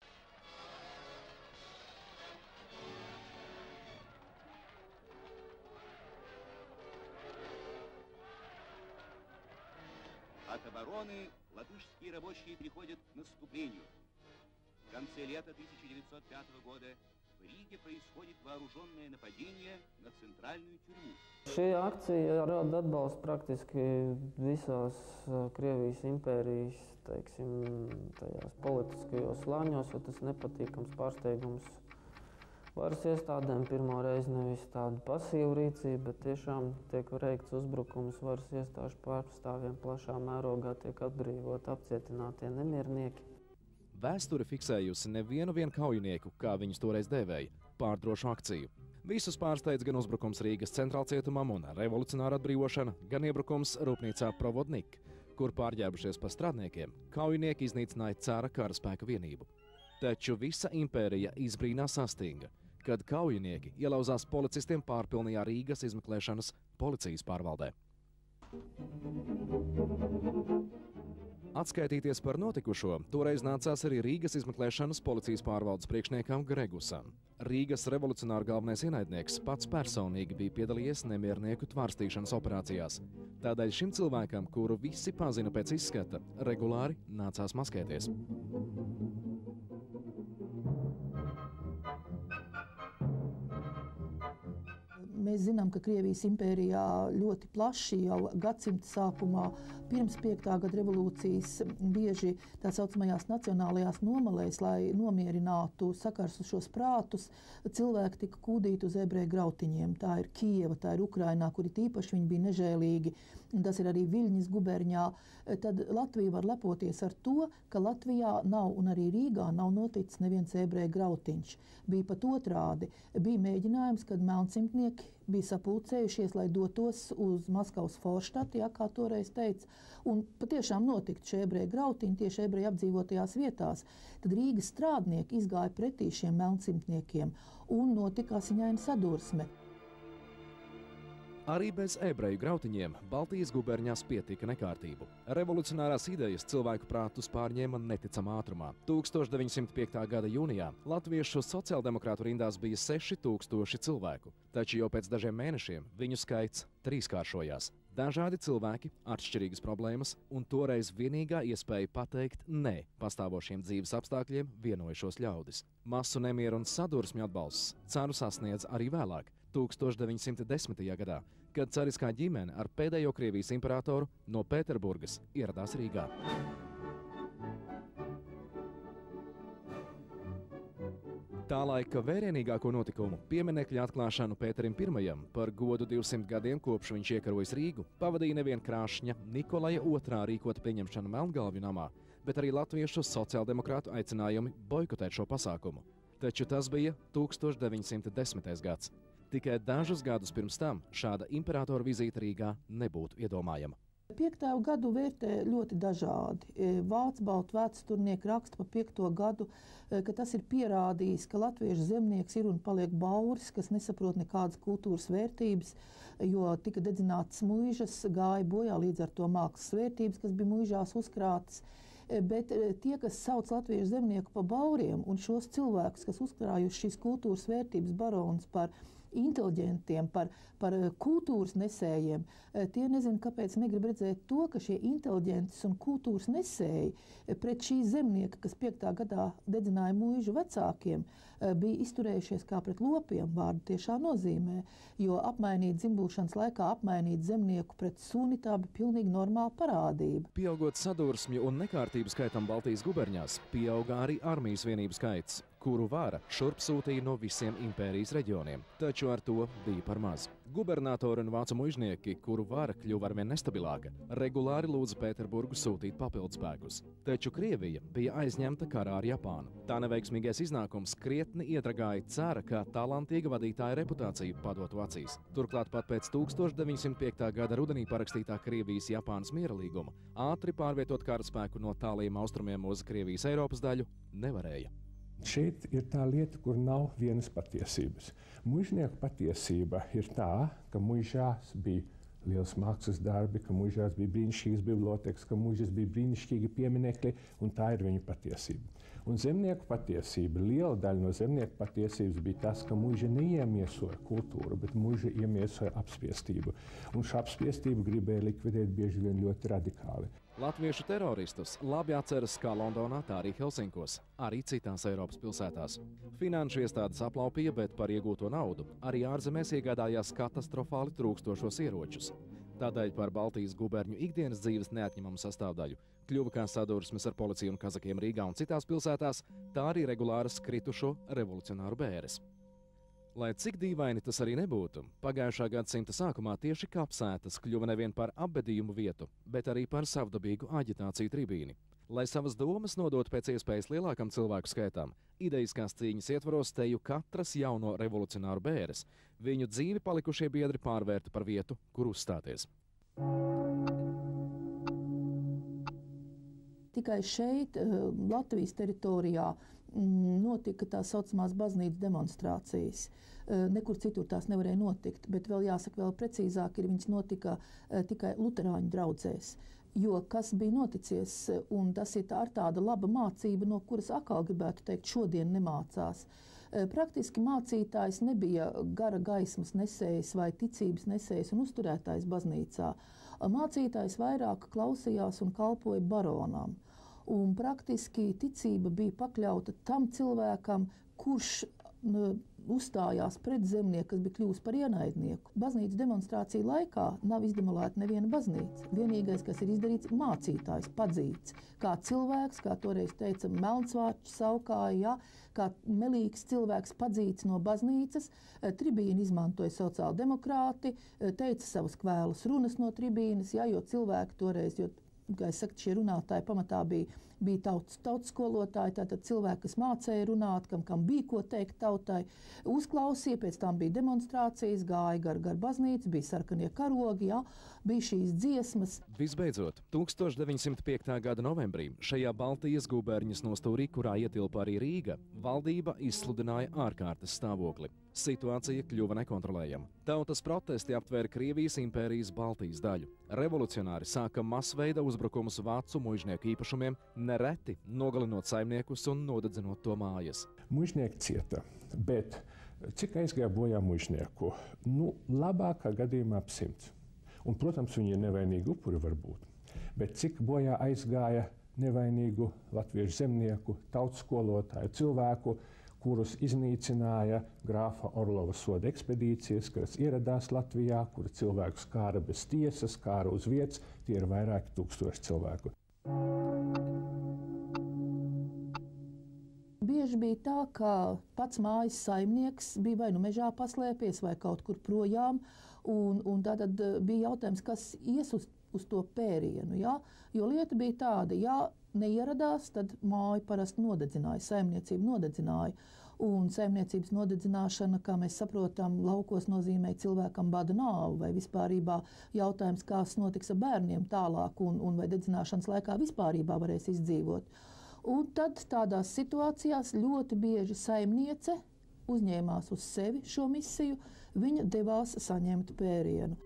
S10: От обороны латышские рабочие переходят к наступлению. В конце лета 1905 года в Риге происходит вооруженное нападение на центральную тюрьму.
S9: Šī akcija rada atbalstu praktiski visās Krievijas impērijas, tajās politiskajos slāņos, jo tas nepatīkams pārsteigums varas iestādēm. Pirmo reizi nevis tāda pasīva rīcība, bet tiešām tiek veikts uzbrukums varas iestāžu pārstāvjiem plašā mērogā, tiek atbrīvot apcietinātie nemiernieki.
S1: Vēsture fiksējusi nevienu kaujinieku, kā viņus toreiz dēvēja, pārdrošu akciju. Visus pārsteidz gan uzbrukums Rīgas centrālcietumam un revolucionāra atbrīvošana, gan iebrukums rūpnīcā Provodnik, kur pārģērbušies par strādniekiem, kaujinieki iznīcināja cara karaspēka vienību. Taču visa impērija izbrīnā sastinga, kad kaujinieki ielauzās policistiem pārpilnajā Rīgas izmeklēšanas policijas pārvaldē. Atskaitīties par notikušo, toreiz nācās arī Rīgas izmeklēšanas policijas pārvaldes priekšniekam Gregusam. Rīgas revolucionāru galvenais ienaidnieks pats personīgi bija piedalījies nemiernieku tvarstīšanas operācijās. Tādēļ šim cilvēkam, kuru visi pazina pēc izskata, regulāri nācās maskēties.
S8: Mēs zinām, ka Krievijas impērijā ļoti plaši jau gadsimta sākumā, pirms 5. gada revolūcijas, bieži tā saucamajās nacionālajās nomalēs, lai nomierinātu sakarsušos prātus, cilvēki tika kūdīti uz ebreju grautiņiem. Tā ir Kijeva, tā ir Ukrainā, kuri tīpaši viņi bija nežēlīgi, un tas ir arī Viļņas guberņā. Tad Latvija var lepoties ar to, ka Latvijā nav un arī Rīgā nav noticis neviens ebreju grautiņš. Bija pat otrādi. Bija mēģinājums, kad melnsimtnieki bija sapulcējušies, lai dotos uz Maskavas Forštati, kā toreiz teica, un patiešām notikt šie ebreju grautiņi tieši ebreju apdzīvotajās vietās. Tad Rīgas strādnieki izgāja pretī šiem melncimtniekiem un notika asiņaina sadursme.
S1: Arī bez ebreju grautiņiem Baltijas guberņās pietika nekārtību. Revolucionārās idejas cilvēku prātus pārņēma neticamā ātrumā. 1905. gada jūnijā latviešu sociāldemokrātu rindās bija 6000 cilvēku, taču jau pēc dažiem mēnešiem viņu skaits trīskāršojās. Dažādi cilvēki, atšķirīgas problēmas un toreiz vienīgā iespēja pateikt nē pastāvošiem dzīves apstākļiem vienojušos ļaudis. Masu nemieru un sadursmju atbalsts caru sasniedz arī vēlāk, 1910. gadā, kad cariskā ģimene ar pēdējo Krievijas imperatoru no Pēterburgas ieradās Rīgā. Tā laika vērienīgāko notikumu, pieminekļa atklāšanu Pēterim I par godu 200 gadiem kopš viņš iekarojis Rīgu, pavadīja nevien Krāšņa Nikolaja II rīkota pieņemšana Melngalvju namā, bet arī latviešu sociāldemokrātu aicinājumi boikotēt šo pasākumu. Taču tas bija 1910. gads. Tikai dažus gadus pirms tam šāda imperatora vizīte Rīgā nebūtu iedomājama.
S8: 5. gadu vērtē ļoti dažādi. Vācu baltu vēsturnieki raksta par 5. gadu, ka tas ir pierādījis, ka latviešu zemnieks ir un paliek bauris, kas nesaprot nekādas kultūras vērtības, jo tika dedzinātas muižas, gāja bojā līdz ar to mākslas vērtības, kas bija muižās uzkrātas. Bet tie, kas sauc latviešu zemnieku par bauriem un šos cilvēkus, kas uzkrājuši šīs kultūras vērtības baronus par inteliģentiem, par kultūras nesējiem, tie nezinu, kāpēc negrib redzēt to, ka šie inteliģentis un kultūras nesēji pret šī zemnieka, kas 5. gadā dedzināja muižu vecākiem, bija izturējušies kā pret lopiem, vārdu tiešā nozīmē, jo apmainīt dzimbūšanas laikā apmainīt zemnieku pret suni, tā bija pilnīgi normāla parādība.
S1: Pieaugot sadursmju un nekārtību skaitam Baltijas guberņās, pieauga arī armijas vienību skaits, kuru vara šurp sūtīja no visiem impērijas reģioniem, taču ar to bija par maz. Gubernatori un vācu muižnieki, kuru vara kļuva arvien nestabilāka, regulāri lūdza Pēterburgu sūtīt papildspēkus. Taču Krievija bija aizņemta karā ar Japānu. Tā neveiksmīgais iznākums krietni iedragāja cara kā talantīga vadītāja reputāciju padotu acīs. Turklāt pat pēc 1905. gada rudenī parakstītā Krievijas-Japānas miera līguma ātri pārvietot karaspēku no tālajiem austrumiem uz Krievijas Eiropas daļu nevarēja.
S4: Šeit ir tā lieta, kur nav vienas patiesības. Muižnieku patiesība ir tā, ka muižās bija liels mākslas darbi, ka muižās bija brīnišķīgas bibliotekas, ka muižās bija brīnišķīgi pieminekļi, un tā ir viņu patiesība. Un zemnieku patiesība, liela daļa no zemnieku patiesības bija tas, ka muiža neiemiesoja kultūru, bet muiža iemiesoja apspiestību. Un šo apspiestību gribēja likvidēt bieži vien ļoti radikāli.
S1: Latviešu teroristus labi atceras kā Londonā, tā arī Helsinkos, arī citās Eiropas pilsētās. Finanšu iestādes aplaupīja, bet par iegūto naudu arī ārzemēs iegādājās katastrofāli trūkstošos ieročus. Tādēļ par Baltijas guberņu ikdienas dzīves neatņemamu sastāvdaļu kļuva kā sadursmes ar policiju un kazakiem Rīgā un citās pilsētās, tā arī regulāras kritušo revolucionāru bēres. Lai cik dīvaini tas arī nebūtu, pagājušā gadsimta sākumā tieši kapsētas kļuva nevien par apbedījumu vietu, bet arī par savdabīgu aģitāciju tribīni. Lai savas domas nodotu pēc iespējas lielākam cilvēku skaitam, idejiskās cīņas ietvaros teju katras jauno revolucionāru bēres, viņu dzīvi palikušie biedri pārvērta par vietu, kur uzstāties.
S8: Tikai šeit, Latvijas teritorijā, notika tā saucamās baznīcas demonstrācijas. Nekur citur tās nevarēja notikt, bet vēl jāsaka vēl precīzāk, viņas notika tikai luterāņu draudzēs. Jo kas bija noticies, un tas ir tāda laba mācība, no kuras atkal gribētu teikt, šodien nemācās. Praktiski mācītājs nebija gara gaismas nesējs vai ticības nesējs un uzturētājs baznīcā. Mācītājs vairāk klausījās un kalpoja baronām. Un praktiski ticība bija pakļauta tam cilvēkam, kurš uzstājās pret zemnieku, kas bija kļuvis par ienaidnieku. Baznīcas demonstrāciju laikā nav izdemolēta neviena baznīca. Vienīgais, kas ir izdarīts, mācītājs padzīts. Kā cilvēks, kā toreiz teica Melnsvārds saukāja, kā melīgs cilvēks padzīts no baznīcas, tribīnu izmantoja sociāldemokrāti, teica savas kvēlas runas no tribīnas, jo cilvēki toreiz, jo kā es saku, šie runātāji pamatā bija tautas skolotāji, tātad cilvēki, kas mācēja runāt, kam bija ko teikt tautai, uzklausīja, pēc tam bija demonstrācijas, gāja gar baznīcu, bija sarkanie karogi, jā, bija šīs dziesmas.
S1: Visbeidzot, 1905. gada novembrī šajā Baltijas guberņas nostūrī, kurā ietilpa arī Rīga, valdība izsludināja ārkārtas stāvokli. Situācija kļuva nekontrolējama. Tautas protesti aptvēra Krievijas impērijas Baltijas daļu. Revolucionāri sāka masveida uzbrukumus vācu muižnieku īpašumiem, nereti nogalinot saimniekus un nodedzinot to mājas.
S4: Muižnieki cieta, bet cik aizgāja bojā muižnieku? Labākā gadījumā ap 100. Un, protams, viņi ir nevainīgi upuri varbūt. Bet cik bojā aizgāja nevainīgu latviešu zemnieku, tautas skolotāju, cilvēku, kurus iznīcināja grāfa Orlova soda ekspedīcijas, kas ieradās Latvijā, kura cilvēkus kāra bez tiesas, kāra uz vietas, tie ir vairāki tūkstoši cilvēku.
S8: Bieži bija tā, ka pats mājas saimnieks bija vai nu mežā paslēpies vai kaut kur projām, un tātad bija jautājums, kas ies uz to pērienu, ja? Jo lieta bija tāda, ja neieradās, tad māju parasti nodedzināja, saimniecību nodedzināja. Un saimniecības nodedzināšana, kā mēs saprotam, laukos nozīmē cilvēkam bada nāvu, vai vispārībā jautājums, kas notiks ar bērniem tālāk, un vai dedzināšanas laikā vispārībā varēs izdzīvot. Un tad tādās situācijās ļoti bieži saimniece uzņēmās uz sevi šo misiju, viņa devās saņemt pērienu.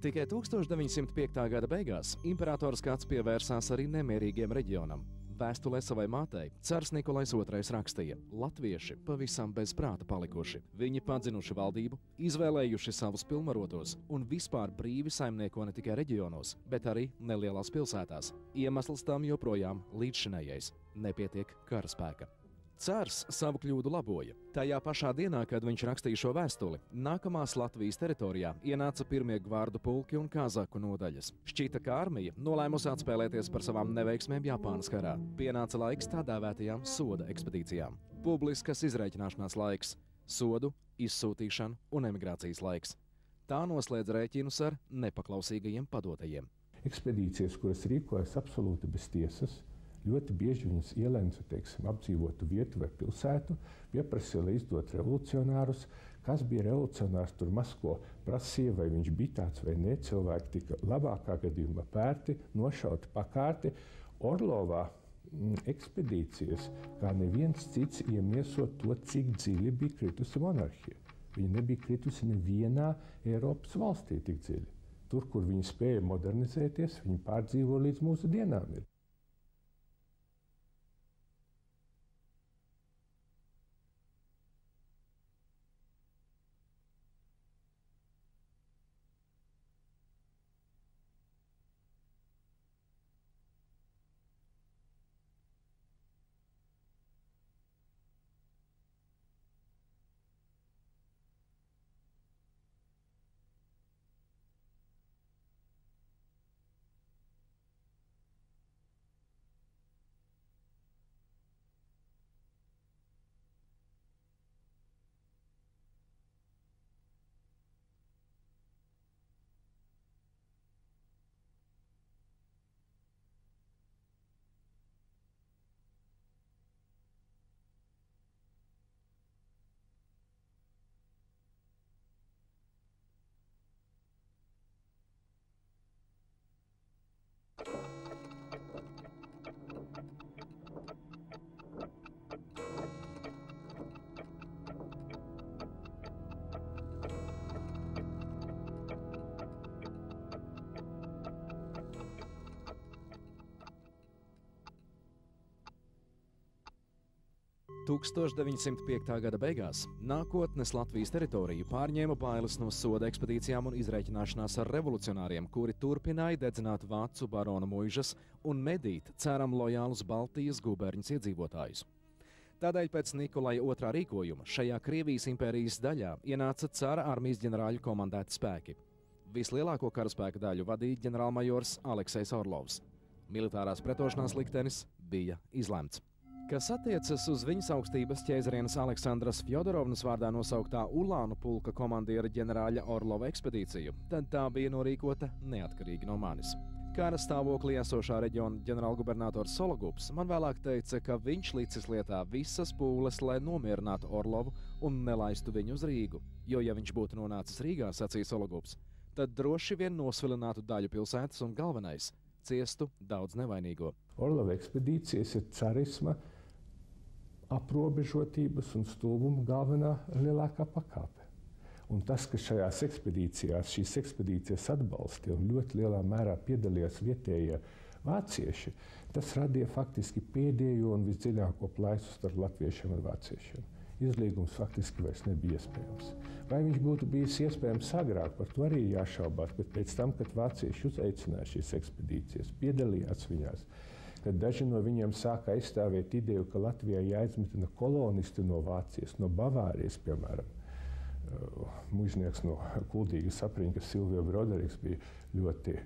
S1: Tikai 1905. gada beigās imperators Kāds pievērsās arī nemierīgiem reģionam. Vēstulē savai mātei cars Nikolais II rakstīja: latvieši pavisam bez prāta palikuši. Viņi padzinuši valdību, izvēlējuši savus pilnvarotos un vispār brīvi saimnieko ne tikai reģionos, bet arī nelielās pilsētās. Iemesls tam joprojām līdzšinējais – nepietiek karaspēka. Cars savu kļūdu laboja. Tajā pašā dienā, kad viņš rakstīja šo vēstuli, nākamās Latvijas teritorijā ienāca pirmie gvārdu pulki un kazaku nodaļas. Šķita, ka armija nolēmusi atspēlēties par savām neveiksmēm Japānas karā. Pienāca laiks tā dēvētajām soda ekspedīcijām. Publiskas izrēķināšanās laiks, sodu, izsūtīšanu un emigrācijas laiks. Tā noslēdz rēķinus ar nepaklausīgajiem padotajiem.
S4: Ekspedīcijas, kuras rīkojas absolūti bez tiesas, ļoti bieži viņas ielenca, apdzīvotu vietu vai pilsētu, pieprasīja, lai izdot revolucionārus. Kas bija revolucionārs, tur maz ko prasīja, vai viņš bija tāds vai ne. Cilvēki tika labākā gadījumā pērti, nošauti pakārti. Orlovā ekspedīcijas, kā neviens cits, iemieso to, cik dziļi bija kritusi monarhija. Viņa nebija kritusi nevienā Eiropas valstī tik dziļi. Tur, kur viņi spēja modernizēties, viņi pārdzīvo līdz mūsu dienām.
S1: – 1905. gada beigās nākotnes Latvijas teritoriju pārņēma bailes no soda ekspedīcijām un izrēķināšanās ar revolucionāriem, kuri turpināja dedzināt vācu barona muižas un medīt ceram lojālus Baltijas guberņas iedzīvotājus. Tādēļ pēc Nikolaja II rīkojuma šajā Krievijas impērijas daļā ienāca cara armijas ģenerāļu komandēti spēki. Vislielāko karaspēka daļu vadīja ģenerālmajors Aleksejs Orlovs. Militārās pretošanās liktenis bija izlemts. Kas attiecas uz viņas augstības ķēzarienes Aleksandras Fjodorovnas vārdā nosauktā Ulānu pulka komandiera ģenerāļa Orlova ekspedīciju, tad tā bija norīkota neatkarīgi no manis. Kara stāvoklī esošā reģiona ģenerālgubernators Sologups man vēlāk teica, ka viņš licis lietā visas pūles, lai nomierinātu Orlovu un nelaistu viņu uz Rīgu. Jo, ja viņš būtu nonācis Rīgā, sacīja Sologups, tad droši vien nosvilinātu daļu pilsētas un galvenais – ciestu daudz nevainīgo.
S4: Orlova ekspedīcijas ir carisma, aprobežotības un stulbuma galvenā lielākā pakāpe. Un tas, ka šīs ekspedīcijas atbalstīja un ļoti lielā mērā piedalījās vietējie vācieši, tas radīja faktiski pēdējo un visdziļāko plaisu starp latviešiem un vāciešiem. Izlīgums faktiski vairs nebija iespējams. Vai viņš būtu bijis iespējams agrāk, par to arī jāšaubās, bet pēc tam, kad vācieši uzaicināja šīs ekspedīcijas, piedalījās viņās, kad daži no viņiem sāka aizstāvēt ideju, ka Latvijā jāizmetina kolonisti no Vācijas, no Bavārijas, piemēram. Mužnieks no Kuldīgas apriņķa Silvio Broderiks bija ļoti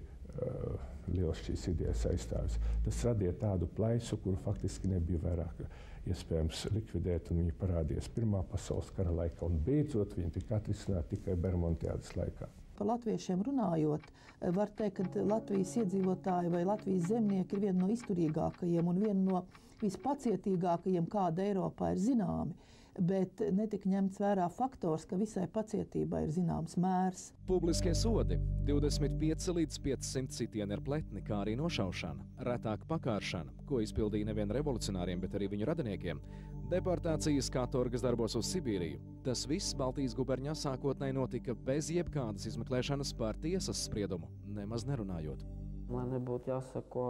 S4: liels šīs idejas aizstāvis. Tas radīja tādu plaisu, kuru faktiski nebija vairāk iespējams likvidēt, un viņi parādījās Pirmā pasaules kara laikā, un beidzot viņi tika atrisināti tikai Bermontiādas laikā.
S8: Par latviešiem runājot, var teikt, ka Latvijas iedzīvotāji vai Latvijas zemnieki ir viena no izturīgākajiem un viena no vispacietīgākajiem, kāda Eiropā ir zināmi. Bet netika ņemts vērā faktors, ka visai pacietībai ir zināms mērs.
S1: Publiskie sodi – 25 līdz 500 sitieni ar pletni, kā arī nošaušana, retāk pakāršana, ko izpildīja nevien revolucionāriem, bet arī viņu radiniekiem, deportācijas katorgas darbos uz Sibīriju. Tas viss Baltijas guberņā sākotnēji notika bez jebkādas izmeklēšanas par tiesas spriedumu, nemaz nerunājot.
S9: Lai nebūtu jāsako,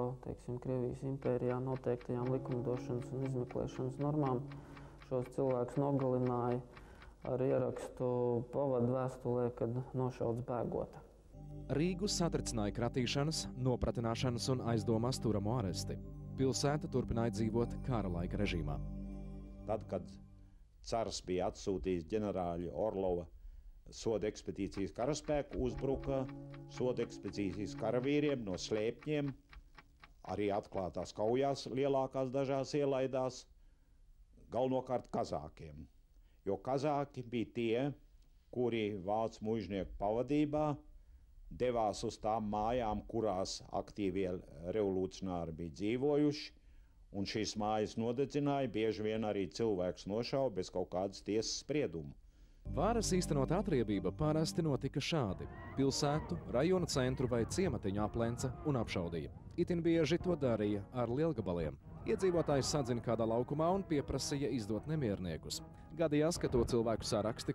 S9: Krievijas impērijā noteiktajām likumdošanas un izmeklēšanas normām, šos cilvēkus nogalināja ar ierakstu pavadu vēstulē, kad nošauts bēgota.
S1: Rīgu satricināja kratīšanas, nopratināšanas un aizdomās turamo aresti. Pilsēta turpināja dzīvot kara laika režīmā.
S3: Tad, kad cars bija atsūtījis ģenerāļu Orlova soda ekspedīcijas karaspēku, uzbruka soda ekspedīcijas karavīriem no slēpņiem, arī atklātās kaujās lielākās dažās ielaidās, galvenokārt kazākiem, jo kazāki bija tie, kuri vācu muižnieku pavadībā devās uz tām mājām, kurās aktīvie revolucionāri bija dzīvojuši, un šīs mājas nodedzināja, bieži vien arī cilvēks nošauja bez kaut kādas tiesas spriedumu.
S1: Varas īstenot atriebība parasti notika šādi. Pilsētu, rajona centru vai ciematiņu aplenca un apšaudīja. Itin bieži to darīja ar lielgabaliem. Iedzīvotājs sadzina kādā laukumā un pieprasīja izdot nemierniekus. Gadījās, ka to cilvēku saraksti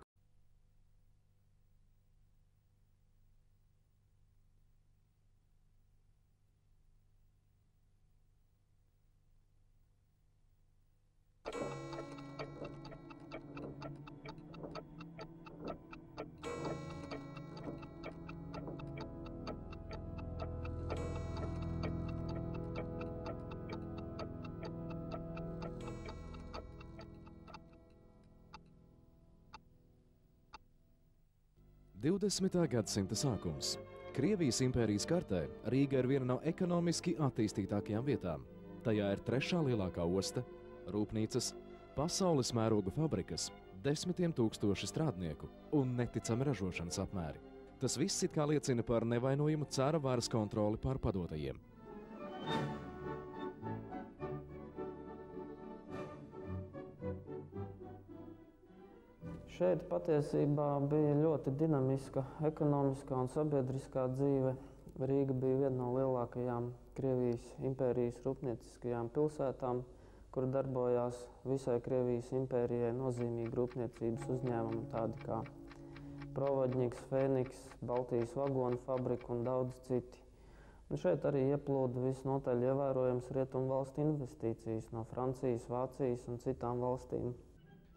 S1: gadsimta sākums. Krievijas impērijas kartē Rīga ir viena no ekonomiski attīstītākajām vietām. Tajā ir 3. lielākā osta, rūpnīcas, pasaules mēroga fabrikas, 10 000 strādnieku un neticami ražošanas apmēri. Tas viss it kā liecina par nevainojumu cara varas kontroli pār padotajiem.
S9: Šeit patiesībā bija ļoti dinamiska ekonomiskā un sabiedriskā dzīve. Rīga bija viena no lielākajām Krievijas impērijas rūpnieciskajām pilsētām, kur darbojās visai Krievijas impērijai nozīmīgi rūpniecības uzņēmumi, tādi kā Provodņiks, Fēniks, Baltijas vagonu fabrika un daudz citi. Un šeit arī ieplūda visnotaļ ievērojams rietumu valstu investīcijas no Francijas, Vācijas un citām valstīm.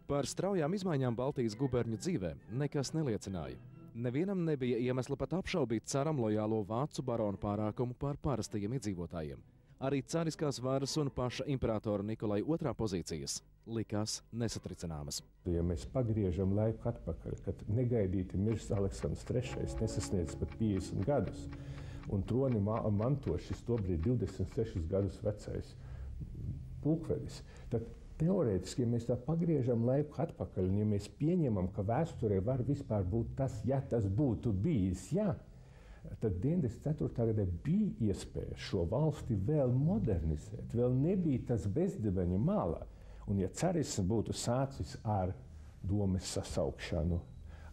S1: Par straujām izmaiņām Baltijas guberņu dzīvē nekas neliecināja. Nevienam nebija iemesla pat apšaubīt caram lojālo vācu baronu pārākumu pār parastajiem iedzīvotājiem. Arī cariskās varas un paša imperatora Nikolai II pozīcijas likās nesatricināmas.
S4: Ja mēs pagriežam laiku atpakaļ, kad negaidīti mirs Aleksandrs III, nesasniedz pat 50 gadus, un troni manto šis tobrīd 26 gadus vecais pulkvedis, tad teorētiski, ja mēs tā pagriežam laiku atpakaļ, un ja mēs pieņemam, ka vēsturē var vispār būt tas, ja tas būtu bijis, tad 94. gadā bija iespēja šo valsti vēl modernizēt. Vēl nebija tas bezdibeņa mala. Un ja carisms būtu sācis ar domes sasaukšanu,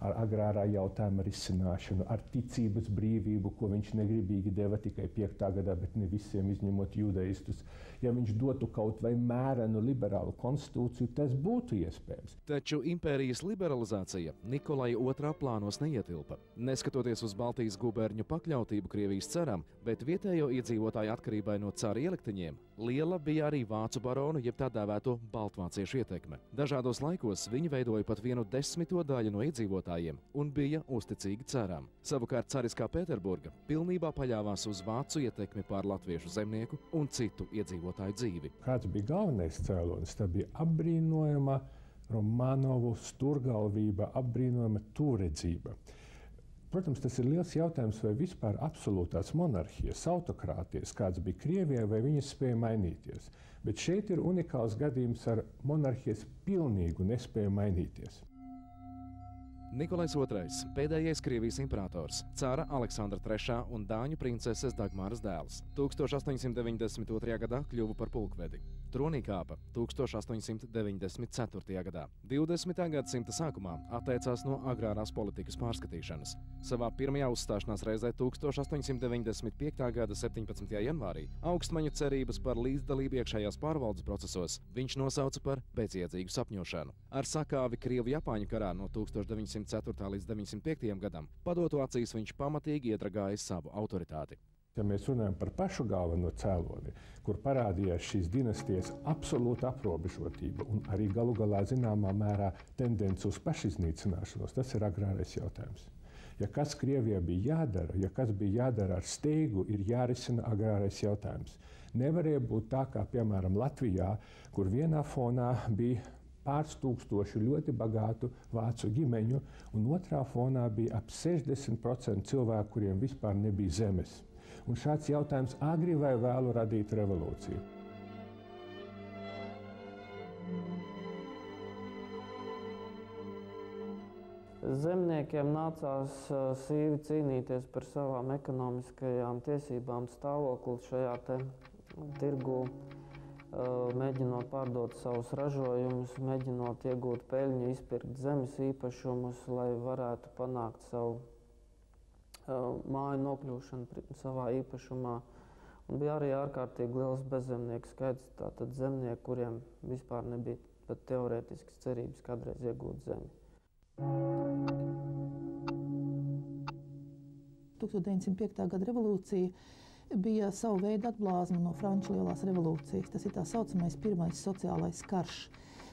S4: ar agrārā jautājuma risināšanu, ar ticības brīvību, ko viņš negribīgi deva tikai 5. gadā, bet ne visiem izņemot judaistus. Ja viņš dotu kaut vai mērenu liberālu konstitūciju, tas būtu iespējams.
S1: Taču impērijas liberalizācija Nikolaja II plānos neietilpa. Neskatoties uz Baltijas guberņu pakļautību Krievijas caram, bet vietējo iedzīvotāju atkarībai no cara ielikteņiem, liela bija arī vācu baronu, jeb tā dēvēto baltvāciešu ietekme. Dažādos laikos viņi veidoja pat 1/10 daļu no iedzīvotājiem un bija uzticīgi caram. Savukārt cariskā Pēterburga pilnībā paļāvās uz vācu ietekmi pār latviešu zemnieku un citu iedzīvotāju dzīvi.
S4: Kāds bija galvenais cēlonis? Tā bija apbrīnojama Romanovu sturgalvība, apbrīnojama tūredzība. Protams, tas ir liels jautājums, vai vispār absolūtās monarhijas, autokrātijas, kāds bija Krievijai, vai viņas spēja mainīties. Bet šeit ir unikāls gadījums ar monarhijas pilnīgu nespēju mainīties.
S1: Nikolais II, pēdējais Krievijas imperators, cara Aleksandra III un dāņu princeses Dagmaras dēls. 1892. gadā kļuva par pulkvedi. Tronī kāpa 1894. gadā. 20. gadsimta sākumā atteicās no agrārās politikas pārskatīšanas. Savā pirmajā uzstāšanās reizē 1895. gada 17. janvārī augstmaņu cerības par līdzdalību iekšējās pārvaldes procesos viņš nosauca par bezjēdzīgu sapņošanu. Ar sakāvi Krievu-Japāņu karā no 1904. līdz 905. gadam padotu acīs viņš pamatīgi iedragājis savu autoritāti.
S4: Ja mēs runājam par pašu galveno cēloni, kur parādījās šīs dinastijas absolūta aprobežotība un arī galu galā zināmā mērā tendence uz pašiznīcināšanos, tas ir agrārais jautājums. Ja kas Krievijā bija jādara, ja kas bija jādara ar steigu, ir jārisina agrārais jautājums. Nevarēja būt tā, kā piemēram Latvijā, kur vienā fonā bija pāris tūkstoši ļoti bagātu vācu ģimeņu, un otrā fonā bija ap 60% cilvēku, kuriem vispār nebija zemes. Un šāds jautājums agri vai vēlu radīt revolūciju.
S9: Zemniekiem nācās sīvi cīnīties par savām ekonomiskajām tiesībām, stāvokli šajā tirgu, mēģinot pārdot savus ražojumus, mēģinot iegūt peļņu, izpirkt zemes īpašumus, lai varētu panākt savu māju nokļūšanu savā īpašumā. Un bija arī ārkārtīgi liels bezzemnieku skaits, tātad zemnieki, kuriem vispār nebija pat teorētiskas cerības kādreiz iegūt zemi.
S8: 1905. gada revolūcija bija savu veidu atblāzma no Franču lielās revolūcijas. Tas ir tā saucamais pirmais sociālais karš,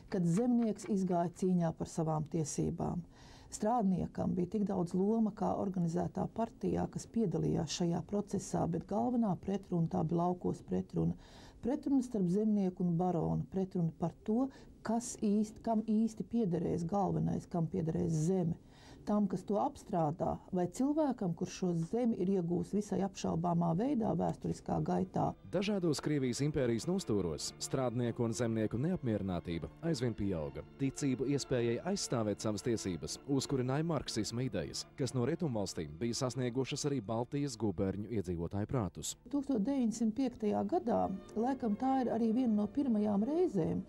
S8: kad zemnieks izgāja cīņā par savām tiesībām. Strādniekam bija tik daudz loma kā organizētā partijā, kas piedalījās šajā procesā, bet galvenā pretruna tā bija laukos pretruna. Pretruna starp zemnieku un baronu, pretruna par to, kam īsti piederēs galvenais, kam piederēs zeme. Tam, kas to apstrādā, vai cilvēkam, kurš šo zemi ir iegūs visai apšaubāmā veidā vēsturiskā gaitā.
S1: Dažādos Krievijas impērijas nostūros strādnieku un zemnieku neapmierinātība aizvien pieauga. Ticību iespējai aizstāvēt savas tiesības uzkurināja marksisma idejas, kas no rietumvalstīm bija sasniegušas arī Baltijas guberņu iedzīvotāju prātus.
S8: 1905. gadā, laikam tā ir arī viena no pirmajām reizēm,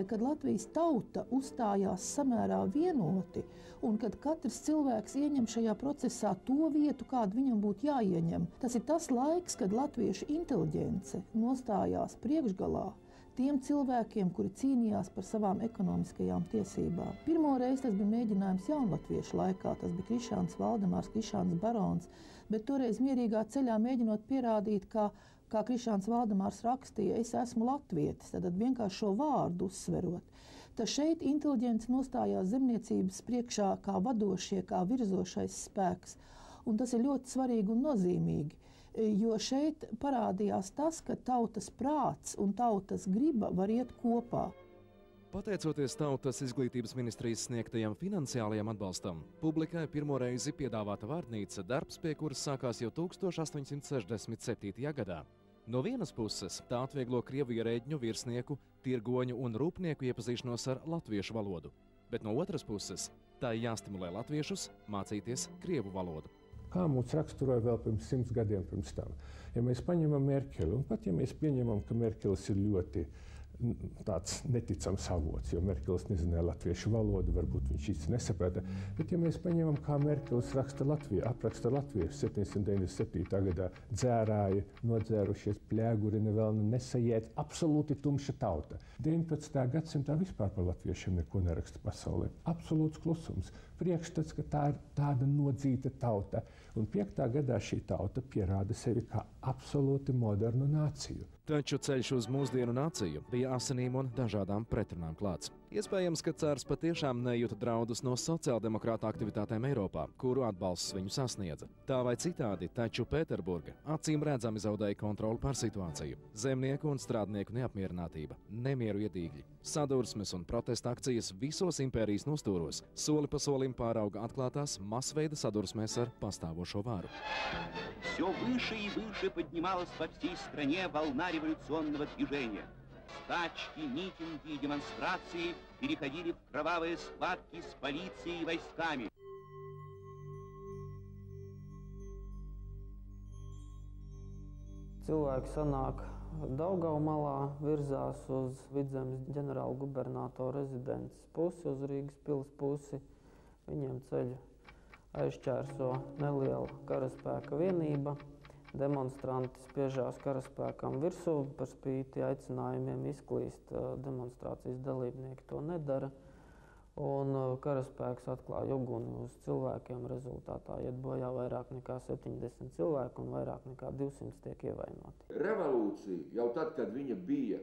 S8: kad Latvijas tauta uzstājās samērā vienoti un kad katrs cilvēks ieņem šajā procesā to vietu, kādu viņam būtu jāieņem. Tas ir tas laiks, kad latviešu inteliģence nostājās priekšgalā tiem cilvēkiem, kuri cīnījās par savām ekonomiskajām tiesībām. Pirmo reizi tas bija mēģinājums jaunlatviešu laikā, tas bija Krišāns Valdemārs, Krišāns barons, bet toreiz mierīgā ceļā mēģinot pierādīt, kā Krišāns Valdemārs rakstīja, es esmu latvietis, tad vienkārši šo vārdu uzsverot. Tad šeit inteliģence nostājās zemniecības priekšā kā vadošie, kā virzošais spēks. Un tas ir ļoti svarīgi un nozīmīgi, jo šeit parādījās tas, ka tautas prāts un tautas griba var iet kopā.
S1: Pateicoties Tautas izglītības ministrijas sniegtajam finansiālajam atbalstam, publikai pirmo reizi piedāvāta vārnīca, darbs pie kuras sākās jau 1867. gadā. No vienas puses tā atvieglo krievu ierēģņu, virsnieku, tirgoņu un rūpnieku iepazīšanos ar latviešu valodu, bet no otras puses tā jāstimulē latviešus mācīties krievu valodu.
S4: kā mūs raksturoja vēl pirms 100 gadiem pirms tam. Ja mēs paņemam Merkeli, un pat ja mēs pieņemam, ka Merkelis ir ļoti tāds neticams avots, jo Merkelis nezināja latviešu valodu, varbūt viņš īsti nesaprata, bet ja mēs paņemam, kā Merkelis apraksta latviešu 797. gadā, dzērāji, nodzērušies, pļēguri, nevēlni nesaiet, absolūti tumša tauta. 19. gadsimtā vispār par latviešiem neko neraksta pasaulē. Absolūts klusums. Priekšstats, ka tā ir tāda nodzīta tauta. Un 5. gadā šī tauta pierāda sevi kā absolūti modernu nāciju.
S1: Taču ceļš uz mūsdienu nāciju bija asinīm un dažādām pretrunām klāts. Iespējams, ka cārs patiešām nejūta draudus no sociāldemokrāta aktivitātēm Eiropā, kuru atbalsts viņu sasniedza. Tā vai citādi, taču Pēterburga acīm redzami zaudēja kontroli pār situāciju. Zemnieku un strādnieku neapmierinātība, nemieru iedīgļi, sadursmes un protesta akcijas visos impērijas nostūros soli pa solim pārauga atklātās masveida sadursmēs ar pastāvošo varu.
S10: Все выше и выше поднималась по всей стране волна революционного движения. Стачки, митинги и демонстрации переходили в кровавые схватки с полицией и войсками.
S9: Cilvēki sanāk Daugavmalā, virzās uz Vidzemes ģenerāla gubernatora rezidents pusi, uz Rīgas pils pusi. Viņiem ceļu aizšķērso neliela karaspēka vienība. Demonstranti spiežās karaspēkam virsū, par spīti aicinājumiem izklīst. Demonstrācijas dalībnieki to nedara. Un karaspēks atklāja uguni uz cilvēkiem. Rezultātā iet bojā vairāk nekā 70 cilvēku un vairāk nekā 200 tiek ievainoti.
S11: Revolūcija jau tad, kad viņa bija,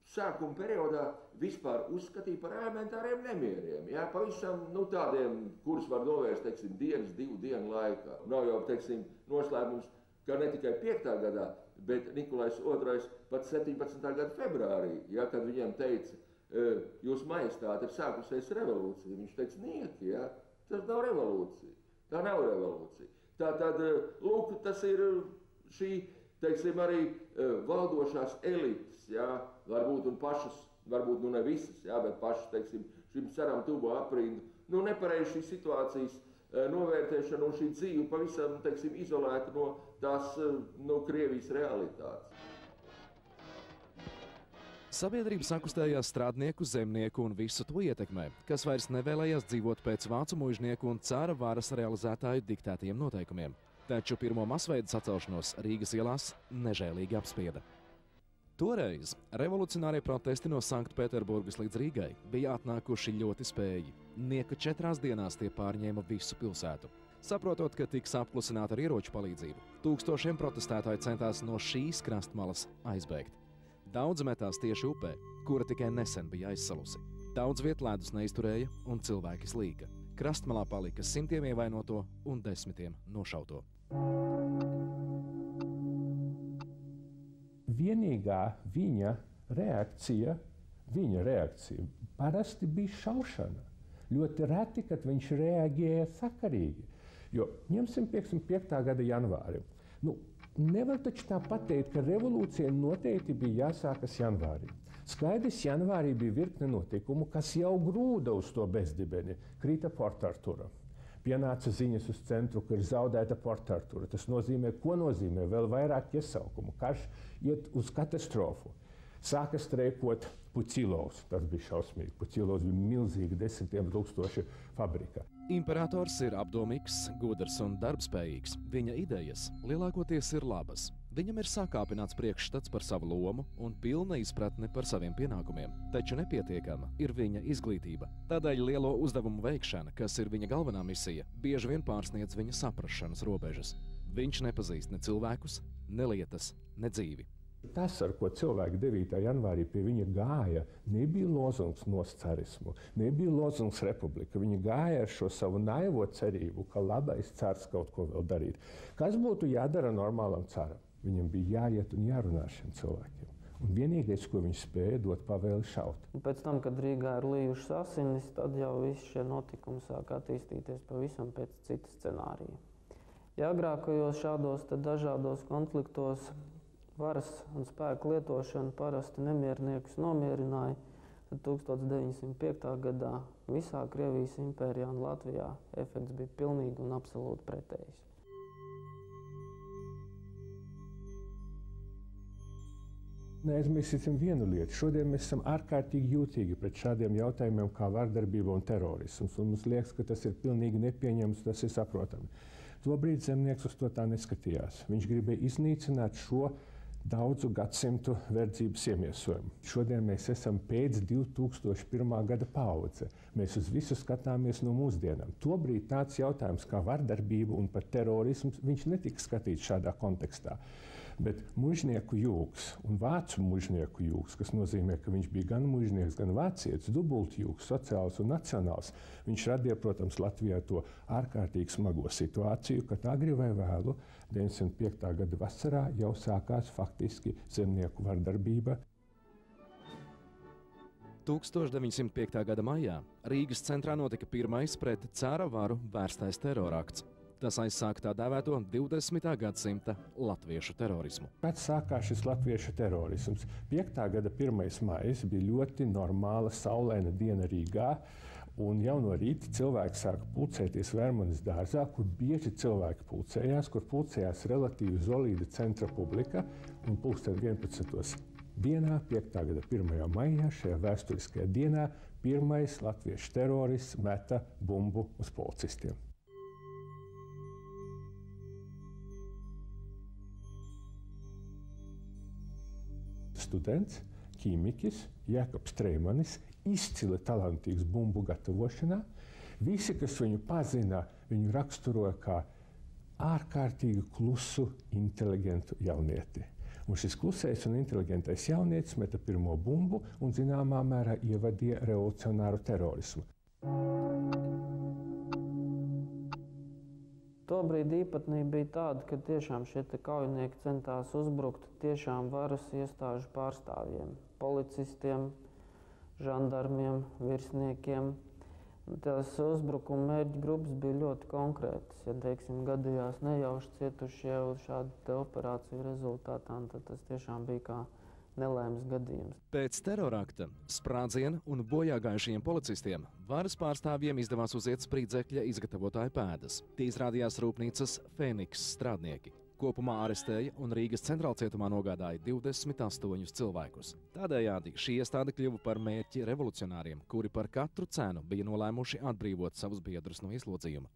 S11: sākuma periodā vispār uzskatīja par elementāriem nemieriem. Pavisam tādiem, kurus var novērst, dienas, 2 dienu laikā. Nav jau, noslēpums, ka ne tikai 5. gadā, bet Nikolais II pat 17. gada februārī, kad viņiem teica, Jūsu majestāte ir sākusies revolūcija. Viņš teica, nieki, tas nav revolūcija. Tā nav revolūcija. Tātad, lūk, tas ir šī, arī valdošās elites, varbūt un pašas, varbūt ne visas, bet pašas, šim ceram tuvo aprindu, nepareizi šīs situācijas novērtēšana un šī dzīve pavisam, izolēta no tās, Krievijas realitātes.
S1: Sabiedrība sakustējās strādnieku, zemnieku un visu to ietekmē, kas vairs nevēlējās dzīvot pēc vācu muižnieku un cara varas realizētāju diktētajiem noteikumiem. Taču pirmo masveida sacelšanos Rīgas ielās nežēlīgi apspieda. Toreiz revolucionārie protesti no Sanktpēterburgas līdz Rīgai bija atnākuši ļoti spēji. Nieka 4 dienās tie pārņēma visu pilsētu. Saprotot, ka tiks apklusināta ar ieroču palīdzību, tūkstošiem protestētāji centās no šīs krastmalas aizbēgt. Daudz metās tieši upē, kura tikai nesen bija aizsalusi. Daudz vietu ledus neizturēja un cilvēki slīka. Krastmalā palika 100 ievainoto un 10 nošauto.
S4: Vienīgā viņa reakcija parasti bija šaušana. Ļoti reti, kad viņš reaģēja sakarīgi. Jo ņemsim 5. gada janvāri. Nevar taču tā pateikt, ka revolūcija noteikti bija jāsākas janvārī. Skaidrs, janvārī bija virkne notikumu, kas jau grūda uz to bezdibeni. Krita Portartura. Pienāca ziņas uz centru, ka ir zaudēta Portartura. Tas nozīmē, ko nozīmē? Vēl vairāk iesaukumu. Karš iet uz katastrofu. Sāka streikot Pucilovs. Tas bija šausmīgi. Pucilovs bija milzīga 10 000 fabrika.
S1: Imperators ir apdomīgs, gudrs un darbspējīgs. Viņa idejas lielākoties ir labas. Viņam ir sakāpināts priekšstats par savu lomu un pilna izpratne par saviem pienākumiem. Taču nepietiekama ir viņa izglītība. Tādēļ lielo uzdevumu veikšana, kas ir viņa galvenā misija, bieži vien pārsniedz viņa saprašanas robežas. Viņš nepazīst ne cilvēkus, ne lietas, ne dzīvi.
S4: Tas, ar ko cilvēki 9. janvārī pie viņa gāja, nebija lozungs nost carismu, nebija lozungs republika. Viņi gāja ar šo savu naivo cerību, ka labais cars kaut ko vēl darīt. Kas būtu jādara normālam caram? Viņam bija jāiet un jārunā ar šiem cilvēkiem. Un vienīgais, ko viņš spēja, dot pavēli šaut.
S9: Pēc tam, kad Rīgā ir lījušas asinis, tad jau visi šie notikumi sāk attīstīties pavisam pēc cita scenārija. Ja agrākajos šādos dažādos konfliktos varas un spēku lietošana parasti nemierniekus nomierināja, ka 1905. gadā visā Krievijas impērijā un Latvijā efekts bija pilnīgi un absolūti pretējs.
S4: Neaizmirsīsim vienu lietu. Šodien mēs esam ārkārtīgi jūtīgi pret šādiem jautājumiem kā vardarbība un terorisms. Un mums liekas, ka tas ir pilnīgi nepieņemams, tas ir saprotami. Tobrīd zemnieks uz to tā neskatījās. Viņš gribēja iznīcināt šo daudzu gadsimtu verdzības iemiesojumu. Šodien mēs esam pēc 2001. gada paudze. Mēs uz visu skatāmies no mūsdienām. Tobrīd tāds jautājums kā vardarbība un pat terorisms, viņš netika skatīts šādā kontekstā. Bet mužnieku jūgs un vācu mužnieku jūgs, kas nozīmē, ka viņš bija gan mužnieks, gan vācietis, dubultjūgs, sociāls un nacionāls, viņš radīja, protams, Latvijā to ārkārtīgi smago situāciju, kad agri vai vēlu 905. gada vasarā jau sākās faktiski zemnieku vardarbība.
S1: 1905. gada maijā Rīgas centrā notika pirmais pret cara varu vērstais terorakts. Tas aizsāka tā dēvēto 20. gadsimta latviešu terorismu.
S4: Kad sākās šis latviešu terorisms? 5. gada 1. maijs bija ļoti normāla saulaina diena Rīgā, un jau no rīta cilvēki sāka pulcēties Vērmanes dārzā, kur bieži cilvēki pulcējās, kur pulcējās relatīvi solīda centra publika, un pulksten 11. dienā, 5. gada 1. maijā, šajā vēsturiskajā dienā, pirmais latviešu terorists meta bumbu uz policistiem. Students, ķīmiķis, Jēkabs Treimanis, izcili talantīgs bumbu gatavošanā. Visi, kas viņu pazina, viņu raksturoja kā ārkārtīgi klusu, inteligentu jaunieti. Un šis klusais un inteligentais jaunietis meta pirmo bumbu un zināmā mērā ievadīja revolucionāru terorismu.
S9: Tobrīd īpatnība bija tāda, ka tiešām šie kaujinieki centās uzbrukt tiešām varas iestāžu pārstāvjiem, policistiem, žandarmiem, virsniekiem. Tās uzbrukuma mērķa grupas bija ļoti konkrētas. Ja, teiksim, gadījās nejauši cietušie uz šādu operāciju rezultātā, tad tas tiešām bija kā nelēmas gadījums.
S1: Pēc terorakta, sprādziena un bojāgājušajiem policistiem varas pārstāvjiem izdevās uziet spridzekļa izgatavotāju pēdas. Tie izrādījās rūpnīcas Fēniks strādnieki. Kopumā arestēja un Rīgas centrālcietumā nogādāja 28 cilvēkus. Tādējādi šī iestāde kļuva par mērķi revolucionāriem, kuri par katru cenu bija nolēmuši atbrīvot savus biedrus no ieslodzījuma.